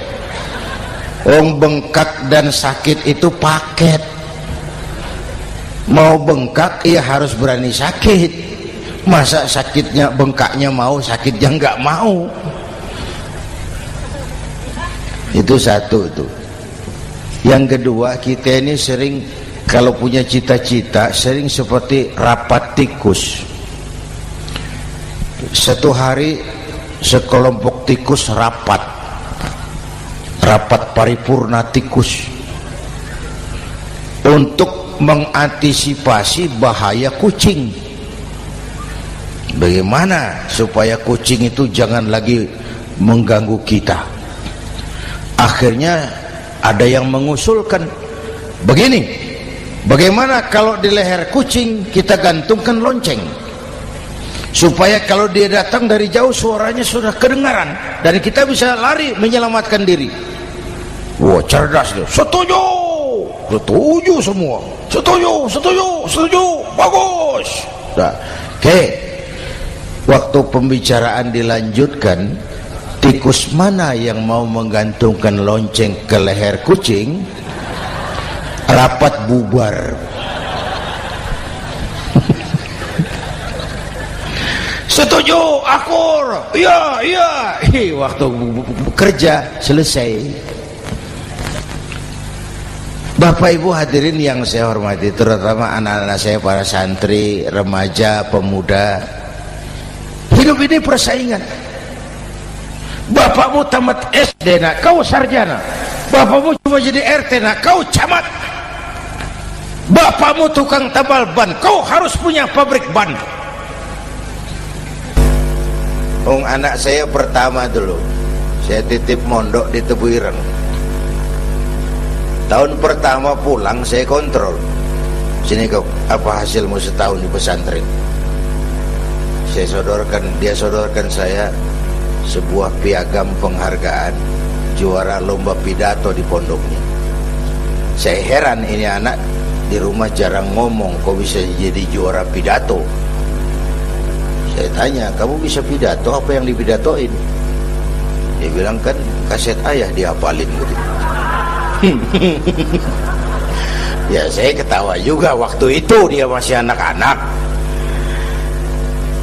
Bengkak dan sakit itu paket. Mau bengkak ya harus berani sakit. Masa sakitnya bengkaknya mau, sakitnya nggak mau. Itu satu itu. Yang kedua, kita ini sering kalau punya cita-cita sering seperti rapat tikus. Satu hari sekelompok tikus rapat paripurna tikus untuk mengantisipasi bahaya kucing. Bagaimana supaya kucing itu jangan lagi mengganggu kita? Akhirnya ada yang mengusulkan begini, bagaimana kalau di leher kucing kita gantungkan lonceng, supaya kalau dia datang dari jauh suaranya sudah kedengaran dan kita bisa lari menyelamatkan diri. Wah, cerdas dia. Setuju, setuju semua. Setuju, bagus. Nah, oke. Waktu pembicaraan dilanjutkan, tikus mana yang mau menggantungkan lonceng ke leher kucing? Rapat bubar. Setuju, akur. Iya. Waktu bekerja selesai. Bapak Ibu hadirin yang saya hormati, terutama anak-anak saya, para santri, remaja, pemuda. Hidup ini persaingan. Bapakmu tamat SD nak, kau sarjana. Bapakmu cuma jadi RT nak, kau camat. Bapakmu tukang tambal ban, kau harus punya pabrik ban. Anak saya pertama dulu saya titip mondok di Tebu Ireng. Tahun pertama pulang saya kontrol, sini kau, apa hasilmu setahun di pesantren? Dia sodorkan saya sebuah piagam penghargaan juara lomba pidato di pondoknya. Saya heran, ini anak di rumah jarang ngomong, kok bisa jadi juara pidato? Saya tanya, kamu bisa pidato, apa yang dipidatoin? Dia bilang, kan kaset ayah dihafalin gitu. Ya saya ketawa juga, waktu itu dia masih anak-anak.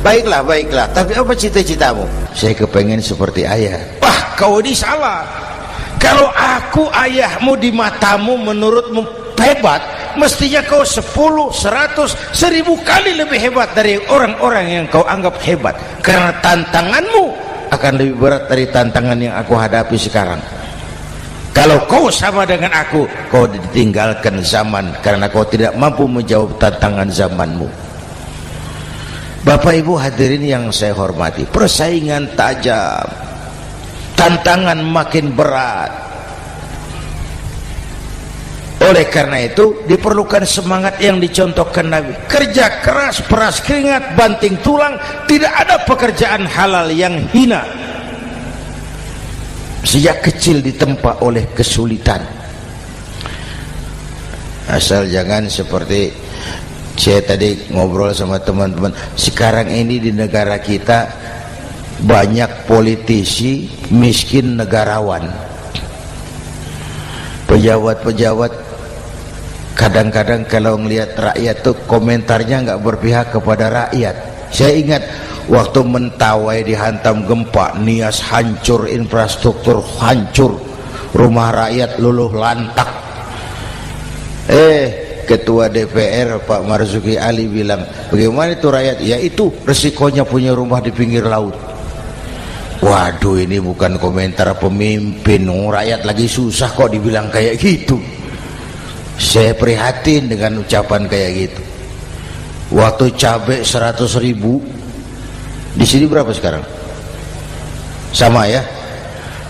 Baiklah, tapi apa cita-citamu? Saya kepengen seperti ayah. Wah, kau ini salah. Kalau aku ayahmu di matamu menurutmu hebat, mestinya kau 10, 100, 1000 kali lebih hebat dari orang-orang yang kau anggap hebat. Karena tantanganmu akan lebih berat dari tantangan yang aku hadapi sekarang. Kalau kau sama dengan aku, kau ditinggalkan zaman karena kau tidak mampu menjawab tantangan zamanmu. Bapak Ibu hadirin yang saya hormati, persaingan tajam, tantangan makin berat. Oleh karena itu diperlukan semangat yang dicontohkan Nabi. Kerja keras, peras keringat, banting tulang. Tidak ada pekerjaan halal yang hina. Sejak kecil ditempa oleh kesulitan. Asal jangan seperti saya tadi ngobrol sama teman-teman, sekarang ini di negara kita banyak politisi miskin negarawan. Pejabat-pejabat kadang-kadang kalau ngelihat rakyat tuh komentarnya nggak berpihak kepada rakyat. Saya ingat waktu Mentawai dihantam gempa, Nias hancur, infrastruktur hancur, rumah rakyat luluh lantak. Ketua DPR Pak Marzuki Ali bilang, bagaimana itu rakyat? Ya itu resikonya punya rumah di pinggir laut. Waduh, ini bukan komentar pemimpin, rakyat lagi susah kok dibilang kayak gitu. Saya prihatin dengan ucapan kayak gitu. Waktu cabai 100.000, di sini berapa sekarang? Sama ya.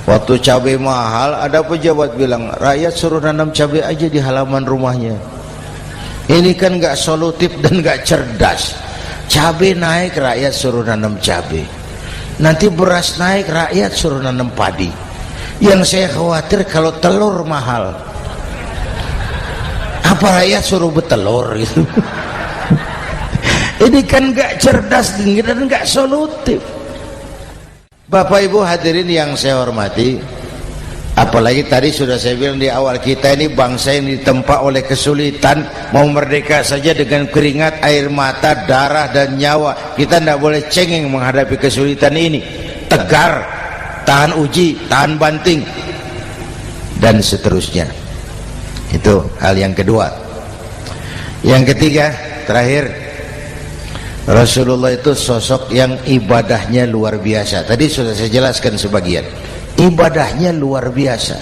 Waktu cabai mahal, ada pejabat bilang, rakyat suruh nanam cabai aja di halaman rumahnya. Ini kan gak solutif dan gak cerdas. Cabai naik, rakyat suruh nanam cabai. Nanti beras naik, rakyat suruh nanam padi. Yang saya khawatir kalau telur mahal, apa rakyat suruh betelur gitu? Ini kan gak cerdas dan gak solutif. Bapak Ibu hadirin yang saya hormati, apalagi tadi sudah saya bilang di awal, kita ini bangsa yang ditempa oleh kesulitan. Mau merdeka saja dengan keringat, air mata, darah dan nyawa. Kita tidak boleh cengeng menghadapi kesulitan ini. Tegar, tahan uji, tahan banting, dan seterusnya. Itu hal yang kedua. Yang ketiga, terakhir, Rasulullah itu sosok yang ibadahnya luar biasa. Tadi sudah saya jelaskan sebagian. Ibadahnya luar biasa.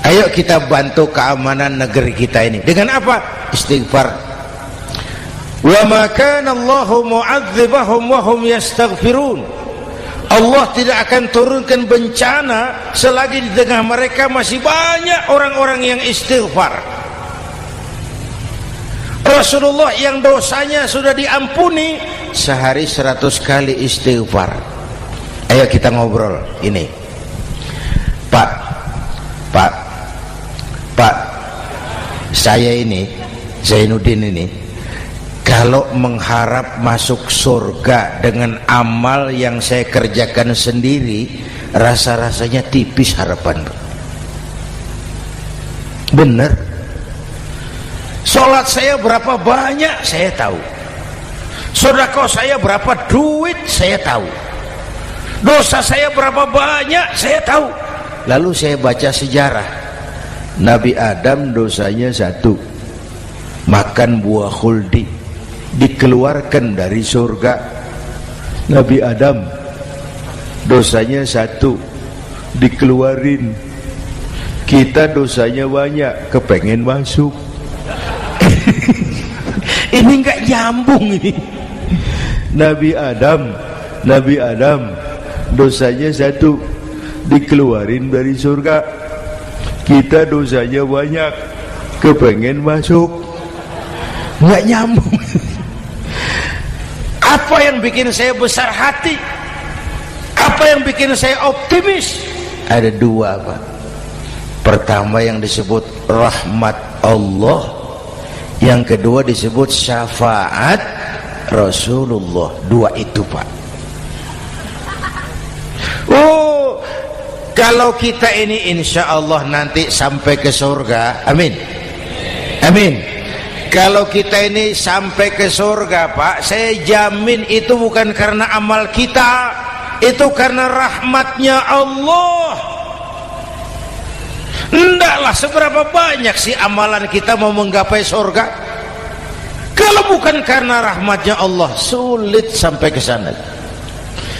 Ayo kita bantu keamanan negeri kita ini. Dengan apa? Istighfar. Wa ma kana Allahu mu'adzibahum wa hum yastaghfirun. Allah tidak akan turunkan bencana selagi di tengah mereka masih banyak orang-orang yang istighfar. Rasulullah yang dosanya sudah diampuni sehari 100 kali istighfar. Ayo kita ngobrol ini. Pak, saya ini Zainuddin ini, kalau mengharap masuk surga dengan amal yang saya kerjakan sendiri, rasa-rasanya tipis harapan. Bener. Sholat saya berapa banyak saya tahu. Sedekah saya berapa duit saya tahu. Dosa saya berapa banyak saya tahu. Lalu saya baca sejarah. Nabi Adam dosanya 1, makan buah khuldi, dikeluarkan dari surga. Nabi Adam dosanya 1, dikeluarin. Kita dosanya banyak, kepengen masuk. Ini enggak nyambung ini. Nabi Adam Nabi Adam dosanya satu, dikeluarin dari surga. Kita dosanya banyak, kepengen masuk, nggak nyambung. Apa yang bikin saya besar hati? Apa yang bikin saya optimis? Ada dua, Pak. Pertama yang disebut rahmat Allah, yang kedua disebut syafaat Rasulullah. Dua itu, Pak. Oh, kalau kita ini insya Allah nanti sampai ke surga, amin, amin. Kalau kita ini sampai ke surga, Pak, saya jamin itu bukan karena amal kita, itu karena rahmatnya Allah. Ndaklah seberapa banyak sih amalan kita mau menggapai surga. Kalau bukan karena rahmatnya Allah, sulit sampai ke sana.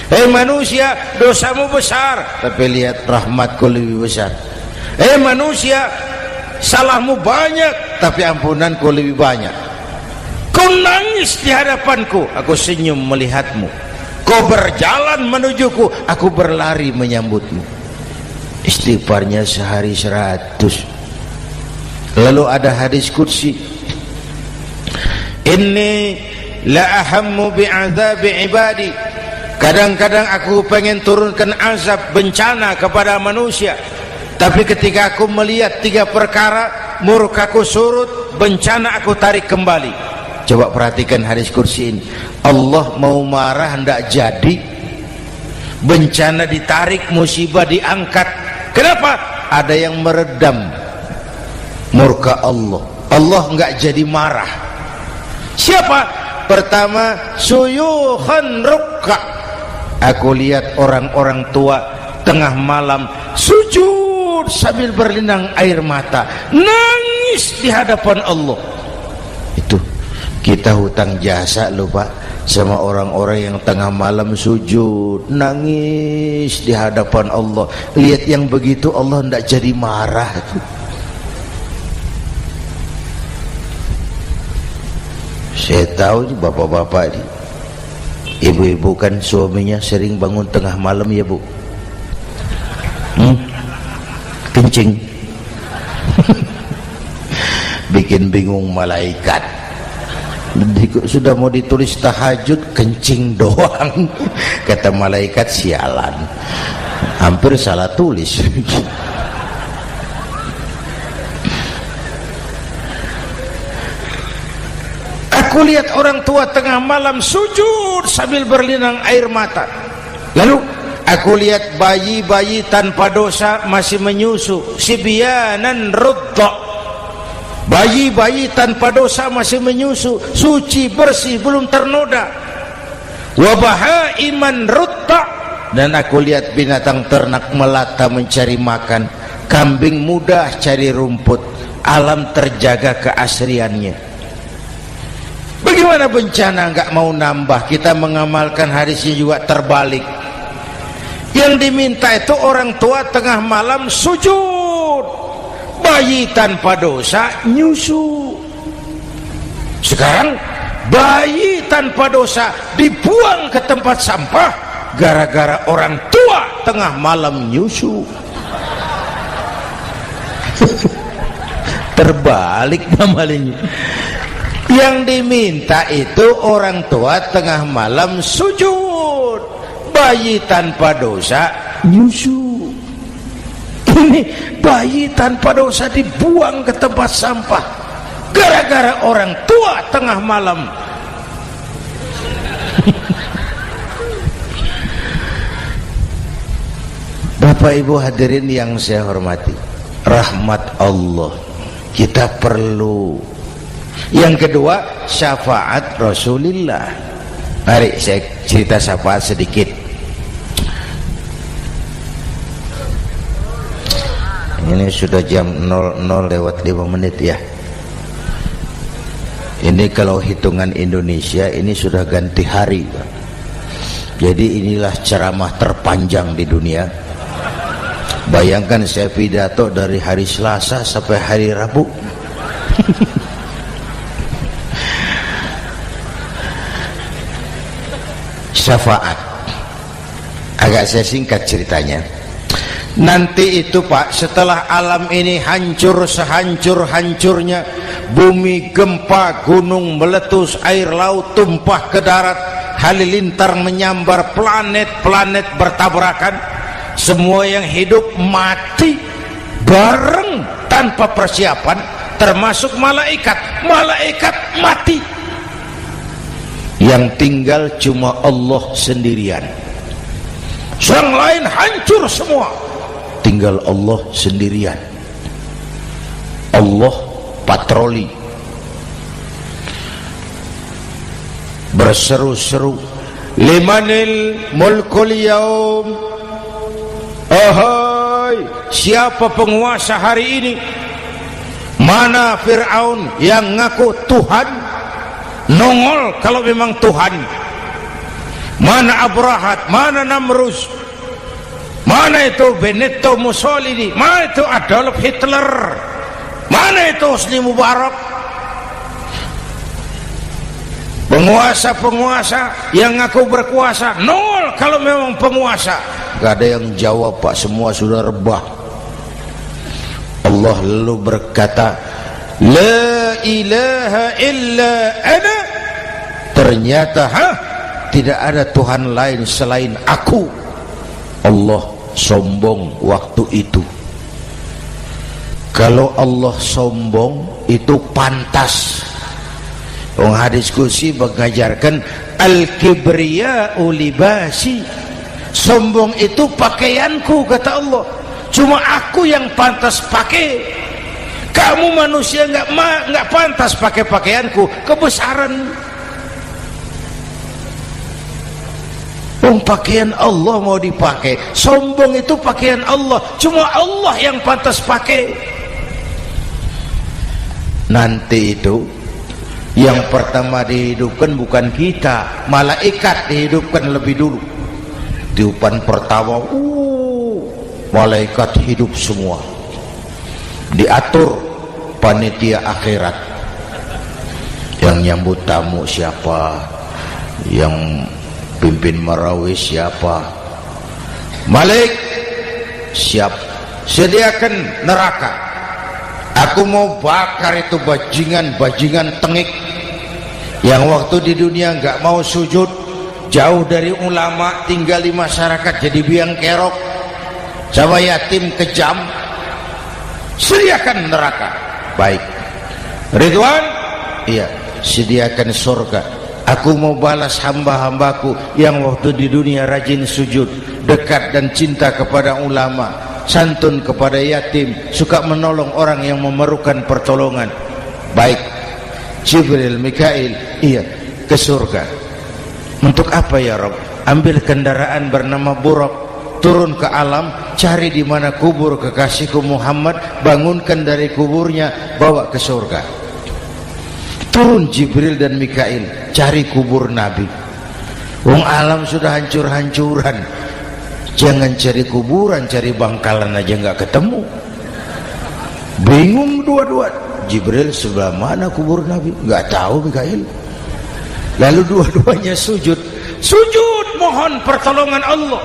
Hei manusia, dosamu besar, tapi lihat rahmatku lebih besar. Hei manusia, salahmu banyak, tapi ampunanku lebih banyak. Kau nangis di hadapanku, aku senyum melihatmu. Kau berjalan menujuku, aku berlari menyambutmu. Istighfarnya sehari 100. Lalu ada hadis qudsi, inni la ahammu bi'adzabi ibadi. Kadang-kadang aku pengen turunkan azab, bencana kepada manusia, tapi ketika aku melihat 3 perkara, murkaku surut, bencana aku tarik kembali. Coba perhatikan hadis qudsi ini. Allah mau marah hendak jadi, bencana ditarik, musibah diangkat. Kenapa? Ada yang meredam murka Allah. Allah enggak jadi marah. Siapa? Pertama, suyukhan rukka. Aku lihat orang-orang tua tengah malam sujud sambil berlinang air mata, nangis di hadapan Allah. Itu kita hutang jasa loh, Pak, sama orang-orang yang tengah malam sujud nangis di hadapan Allah. Lihat yang begitu Allah tidak jadi marah. Saya tahu bapak-bapak, ibu-ibu kan suaminya sering bangun tengah malam ya, Bu. Kencing. Bikin bingung malaikat. Sudah mau ditulis tahajud, kencing doang. Kata malaikat, sialan, hampir salah tulis. Aku lihat orang tua tengah malam sujud sambil berlinang air mata. Lalu aku lihat bayi-bayi tanpa dosa masih menyusu, sibyanan rudda. Bayi-bayi tanpa dosa masih menyusu, suci, bersih, belum ternoda. Wa bahaiman rutta. Dan aku lihat binatang ternak melata mencari makan, kambing mudah cari rumput, alam terjaga keasriannya. Bagaimana bencana enggak mau nambah? Kita mengamalkan hadisnya juga terbalik. Yang diminta itu orang tua tengah malam sujud, bayi tanpa dosa nyusu. Sekarang bayi tanpa dosa dibuang ke tempat sampah gara-gara orang tua tengah malam nyusu. Terbalik namanya. Yang diminta itu orang tua tengah malam sujud, bayi tanpa dosa nyusu. Ini bayi tanpa dosa dibuang ke tempat sampah gara-gara orang tua tengah malam. Bapak Ibu hadirin yang saya hormati, rahmat Allah kita perlu. Yang kedua, syafaat Rasulullah. Mari saya cerita syafaat sedikit. Ini sudah jam 00:05 ya. Ini kalau hitungan Indonesia ini sudah ganti hari. Jadi inilah ceramah terpanjang di dunia. Bayangkan saya pidato dari hari Selasa sampai hari Rabu. Syafaat. Agak saya singkat ceritanya. Nanti itu Pak, setelah alam ini hancur sehancur-hancurnya, bumi gempa, gunung meletus, air laut tumpah ke darat, halilintar menyambar, planet-planet bertabrakan, semua yang hidup mati bareng tanpa persiapan, termasuk malaikat. Malaikat mati, yang tinggal cuma Allah sendirian. Yang lain hancur semua, tinggal Allah sendirian. Allah patroli, berseru-seru, limanil mulkul yaum, ahai, siapa penguasa hari ini? Mana Fir'aun yang ngaku Tuhan? Nongol kalau memang Tuhan. Mana Abrahat? Mana Namrus? Mana itu Benito Mussolini? Mana itu Adolf Hitler? Mana itu Hosni Mubarak? Penguasa-penguasa yang ngaku berkuasa, nol kalau memang penguasa. Gak ada yang jawab Pak, semua sudah rebah. Allah lalu berkata, la ilaha illa ana. Ternyata tidak ada Tuhan lain selain aku. Allah sombong waktu itu. Kalau Allah sombong itu pantas. Hadis qudsi mengajarkan al-kibriya'u libasi. Sombong itu pakaianku, kata Allah. Cuma aku yang pantas pakai. Kamu manusia nggak pantas pakai pakaianku, kebesaran. Pakaian Allah mau dipakai. Sombong itu pakaian Allah, cuma Allah yang pantas pakai. Nanti itu yang pertama dihidupkan bukan kita, malaikat dihidupkan lebih dulu. Tiupan pertama, malaikat hidup semua. Diatur panitia akhirat. Yang nyambut tamu siapa, yang pimpin marawis siapa. Malik siap, sediakan neraka. Aku mau bakar itu bajingan tengik yang waktu di dunia nggak mau sujud, jauh dari ulama, tinggal di masyarakat jadi biang kerok, sama yatim kejam. Sediakan neraka. Baik. Ridwan, iya, sediakan surga. Aku mau balas hamba-hambaku yang waktu di dunia rajin sujud, dekat dan cinta kepada ulama, santun kepada yatim, suka menolong orang yang memerlukan pertolongan. Baik. Jibril, Mikail, iya, ke surga. Untuk apa ya Rabb? Ambil kendaraan bernama Buraq, turun ke alam, cari di mana kubur kekasihku Muhammad, bangunkan dari kuburnya, bawa ke surga. Turun Jibril dan Mikail, cari kubur Nabi. Wong alam sudah hancur-hancuran, jangan cari kuburan, cari bangkalan aja nggak ketemu. Bingung dua-dua. Jibril sebelah mana kubur Nabi? Nggak tahu Mikail. Lalu dua-duanya sujud mohon pertolongan Allah.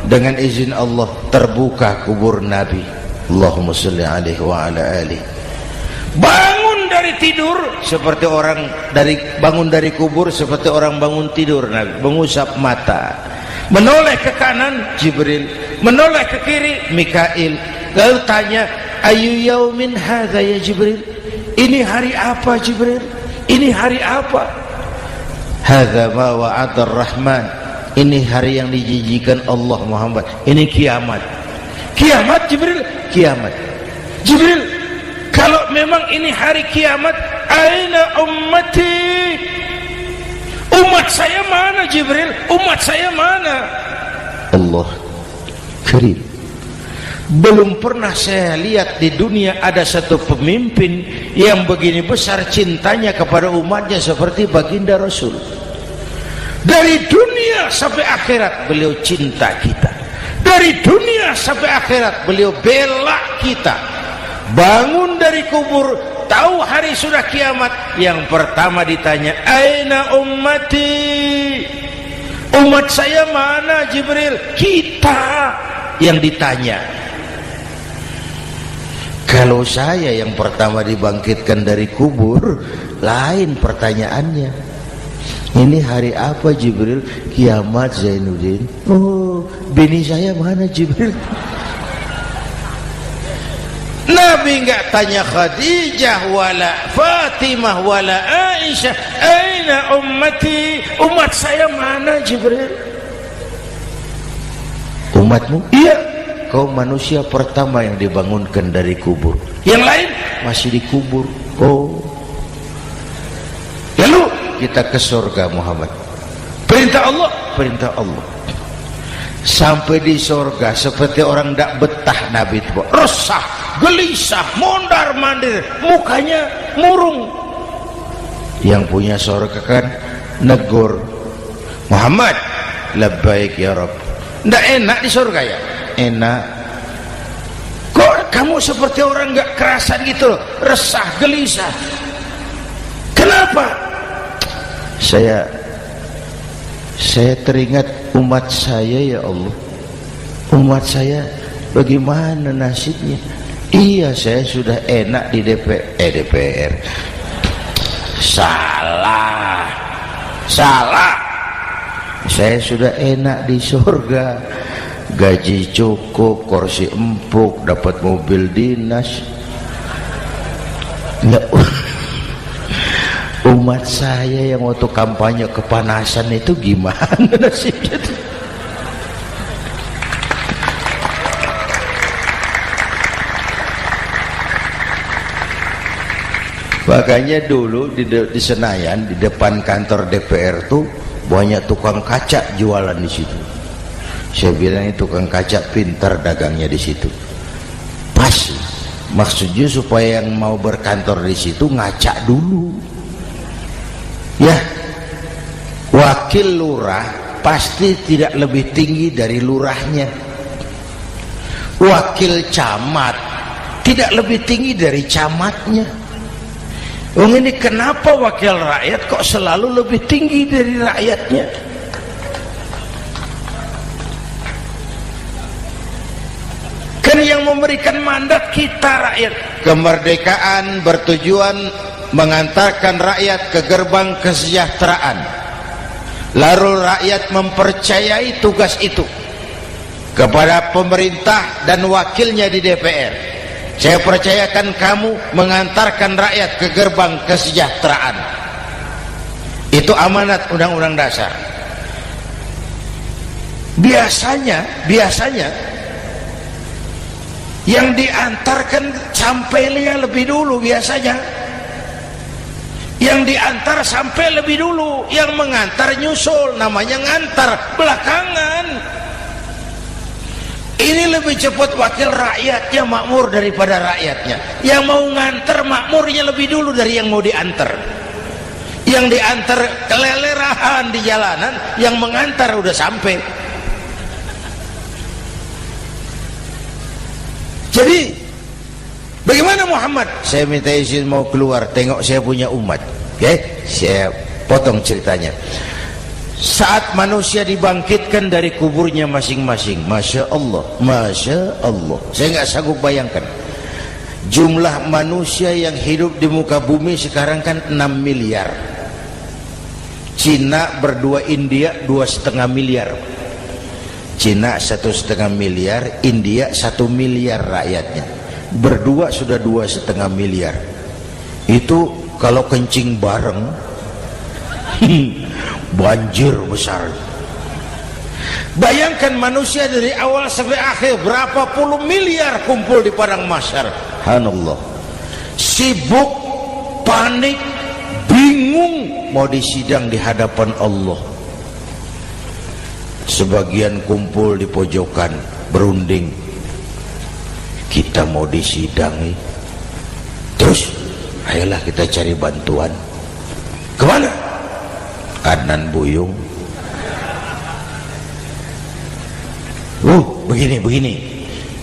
Dengan izin Allah terbuka kubur Nabi. Allahumma sholli alaihi wa ala alihi. Bangun dari tidur seperti orang bangun dari kubur seperti orang bangun tidur. Nabi mengusap mata, menoleh ke kanan Jibril, menoleh ke kiri Mikail. Lalu tanya, ayu yaumin hadza ya Jibril? Ini hari apa Jibril? Ini hari apa? Hadza ma wa'ada ar-Rahman. Ini hari yang dijanjikan Allah Muhammad. Ini kiamat. Kiamat Jibril? Kiamat. Jibril, kalau memang ini hari kiamat, aina ummati? Umat saya mana Jibril? Umat saya mana? Allah karim. Belum pernah saya lihat di dunia ada satu pemimpin yang begini besar cintanya kepada umatnya seperti baginda Rasul. Dari dunia sampai akhirat beliau cinta kita. Dari dunia sampai akhirat beliau bela kita. Bangun dari kubur, tahu hari sudah kiamat, yang pertama ditanya, aina ummati? Umat saya mana Jibril? Kita yang ditanya. Kalau saya yang pertama dibangkitkan dari kubur, lain pertanyaannya. Ini hari apa Jibril? Kiamat Zainuddin. Oh, bini saya mana Jibril? Nabi enggak tanya Khadijah wala Fatimah wala Aisyah, aina ummati? Umat saya mana Jibril? Umatmu? Iya. Kau manusia pertama yang dibangunkan dari kubur. Yang lain masih dikubur. Oh. Lalu kita ke surga Muhammad. Perintah Allah, perintah Allah. Sampai di surga seperti orang tidak betah Nabi itu, resah, gelisah, mondar mandir, mukanya murung. Yang punya surga kan negur, Muhammad, labbaik ya Rabb. Tidak enak di surga ya? Enak. Kok kamu seperti orang nggak kerasan gitu loh, resah, gelisah? Kenapa? Saya teringat umat saya ya Allah. Umat saya bagaimana nasibnya? Iya, saya sudah enak di DPR. Salah. Saya sudah enak di surga. Gaji cukup, kursi empuk, dapat mobil dinas. Nggak. Umat saya yang waktu kampanye kepanasan itu gimana nasibnya? Makanya dulu di Senayan, di depan kantor DPR tuh banyak tukang kaca jualan di situ. Saya bilang itu tukang kaca pintar dagangnya di situ. Pas, maksudnya supaya yang mau berkantor di situ ngaca dulu. Ya, wakil lurah pasti tidak lebih tinggi dari lurahnya. Wakil camat tidak lebih tinggi dari camatnya. Ini kenapa wakil rakyat kok selalu lebih tinggi dari rakyatnya? Kan yang memberikan mandat kita rakyat. Kemerdekaan bertujuan mengantarkan rakyat ke gerbang kesejahteraan. Lalu rakyat mempercayai tugas itu kepada pemerintah dan wakilnya di DPR. Saya percayakan kamu mengantarkan rakyat ke gerbang kesejahteraan. Itu amanat Undang-Undang Dasar. Biasanya yang diantarkan sampainya lebih dulu biasanya. Yang diantar sampai lebih dulu, yang mengantar nyusul, namanya ngantar belakangan. Ini lebih cepat wakil rakyatnya makmur daripada rakyatnya. Yang mau ngantar makmurnya lebih dulu dari yang mau diantar. Yang diantar kelelerahan di jalanan, yang mengantar udah sampai. Jadi bagaimana Muhammad? Saya minta izin mau keluar, tengok saya punya umat. Oke, saya potong ceritanya. Saat manusia dibangkitkan dari kuburnya masing-masing, Masya Allah, Masya Allah. Saya nggak sanggup bayangkan jumlah manusia yang hidup di muka bumi sekarang kan 6 miliar. Cina berdua, India 2,5 miliar. Cina 1,5 miliar, India 1 miliar rakyatnya. Berdua sudah 2,5 miliar. Itu kalau kencing bareng banjir besar. Bayangkan manusia dari awal sampai akhir berapa puluh miliar kumpul di padang mahsyar. Subhanallah. Sibuk, panik, bingung mau disidang di hadapan Allah. Sebagian kumpul di pojokan berunding, kita mau disidangi. Terus ayolah kita cari bantuan. Kemana? Adnan Buyung. Begini.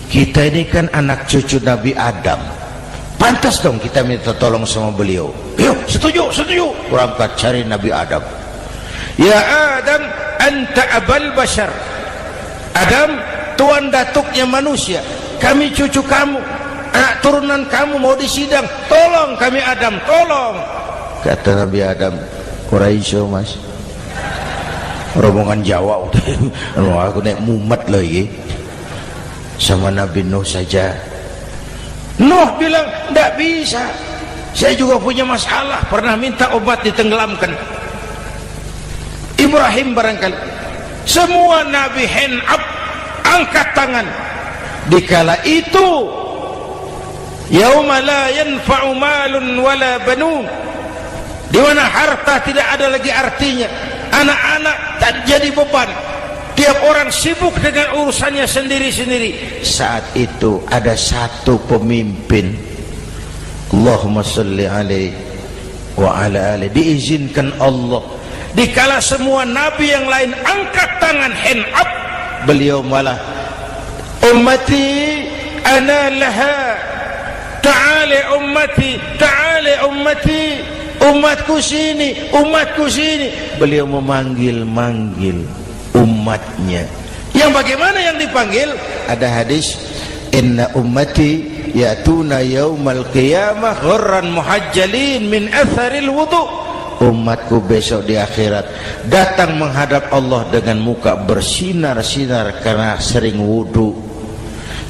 Kita ini kan anak cucu Nabi Adam. Pantas dong kita minta tolong sama beliau. Yuk, setuju. Berangkat cari Nabi Adam. Ya Adam, anta abal bashar. Adam, tuan datuknya manusia, kami cucu kamu, anak turunan kamu mau disidang, tolong kami Adam, tolong. Kata Nabi Adam, Quraisy mas, rombongan Jawa aku naik mumet lagi sama Nabi Nuh saja. Nuh bilang tidak bisa, saya juga punya masalah, pernah minta obat ditenggelamkan. Ibrahim barangkali, semua Nabi hand up, angkat tangan. Dikala itu yauma la yanfa'u malun wala banun, di mana harta tidak ada lagi artinya, anak-anak tak jadi beban, tiap orang sibuk dengan urusannya sendiri-sendiri. Saat itu ada satu pemimpin, Allahumma salli alaihi wa ala alihi, diizinkan Allah. Dikala semua nabi yang lain angkat tangan hand up, beliau malah ummati ana laha, ta'ali ummati, ta'ali ummati, umatku sini, umatku sini. Beliau memanggil-manggil umatnya. Yang bagaimana yang dipanggil? Ada hadis, inna ummati ya'tuna yaumal qiyamah ghurran muhajjalin min atharil wudu. Umatku besok di akhirat datang menghadap Allah dengan muka bersinar-sinar karena sering wudu.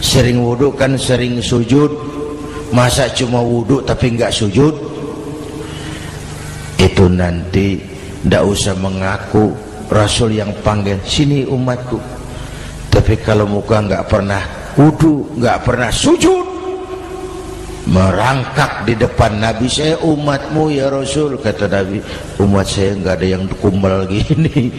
Sering wudu kan sering sujud. Masa cuma wudu tapi enggak sujud? Itu nanti tidak usah mengaku Rasul yang panggil, sini umatku. Tapi kalau muka enggak pernah wudu, enggak pernah sujud, merangkak di depan Nabi, saya umatmu ya Rasul. Kata Nabi, umat saya enggak ada yang kumbal gini.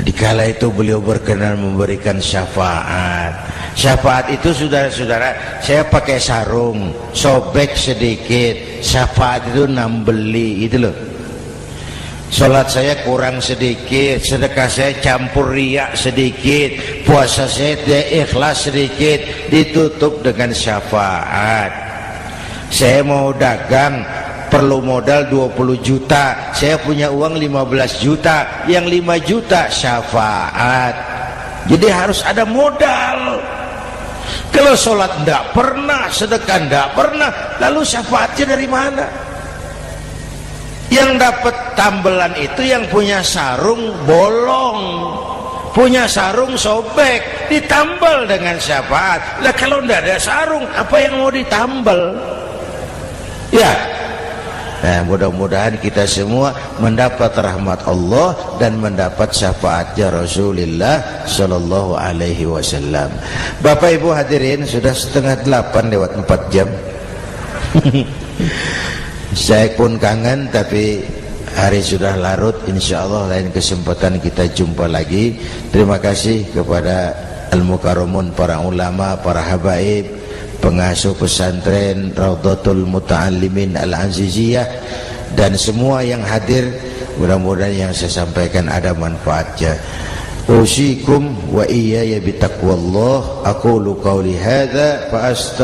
Dikala itu beliau berkenan memberikan syafaat. Syafaat itu saudara-saudara, saya pakai sarung, sobek sedikit, syafaat itu nambeli gitu loh. Salat saya kurang sedikit, sedekah saya campur riak sedikit, puasa saya tidak ikhlas sedikit, ditutup dengan syafaat. Saya mau dagang, perlu modal 20 juta, saya punya uang 15 juta, yang 5 juta syafaat. Jadi harus ada modal. Kalau sholat tidak pernah, sedekah tidak pernah, lalu syafaatnya dari mana? Yang dapat tambelan itu yang punya sarung bolong, punya sarung sobek, ditambal dengan syafaat. Lah kalau tidak ada sarung, apa yang mau ditambal? Ya. Nah, mudah-mudahan kita semua mendapat rahmat Allah dan mendapat syafaatnya Rasulullah Sallallahu Alaihi Wasallam. Bapak Ibu hadirin, sudah 7:30 lewat 4 jam. Saya pun kangen, tapi hari sudah larut. Insya Allah lain kesempatan kita jumpa lagi. Terima kasih kepada Al-Mukarramun, para ulama, para habaib, pengasuh pesantren Raudhatul Muta'allimin Al-Aziziyah, dan semua yang hadir. Mudah-mudahan yang saya sampaikan ada manfaatnya. Usikum wa iyaya bitaqwallah. Aqulu qawli hadza fa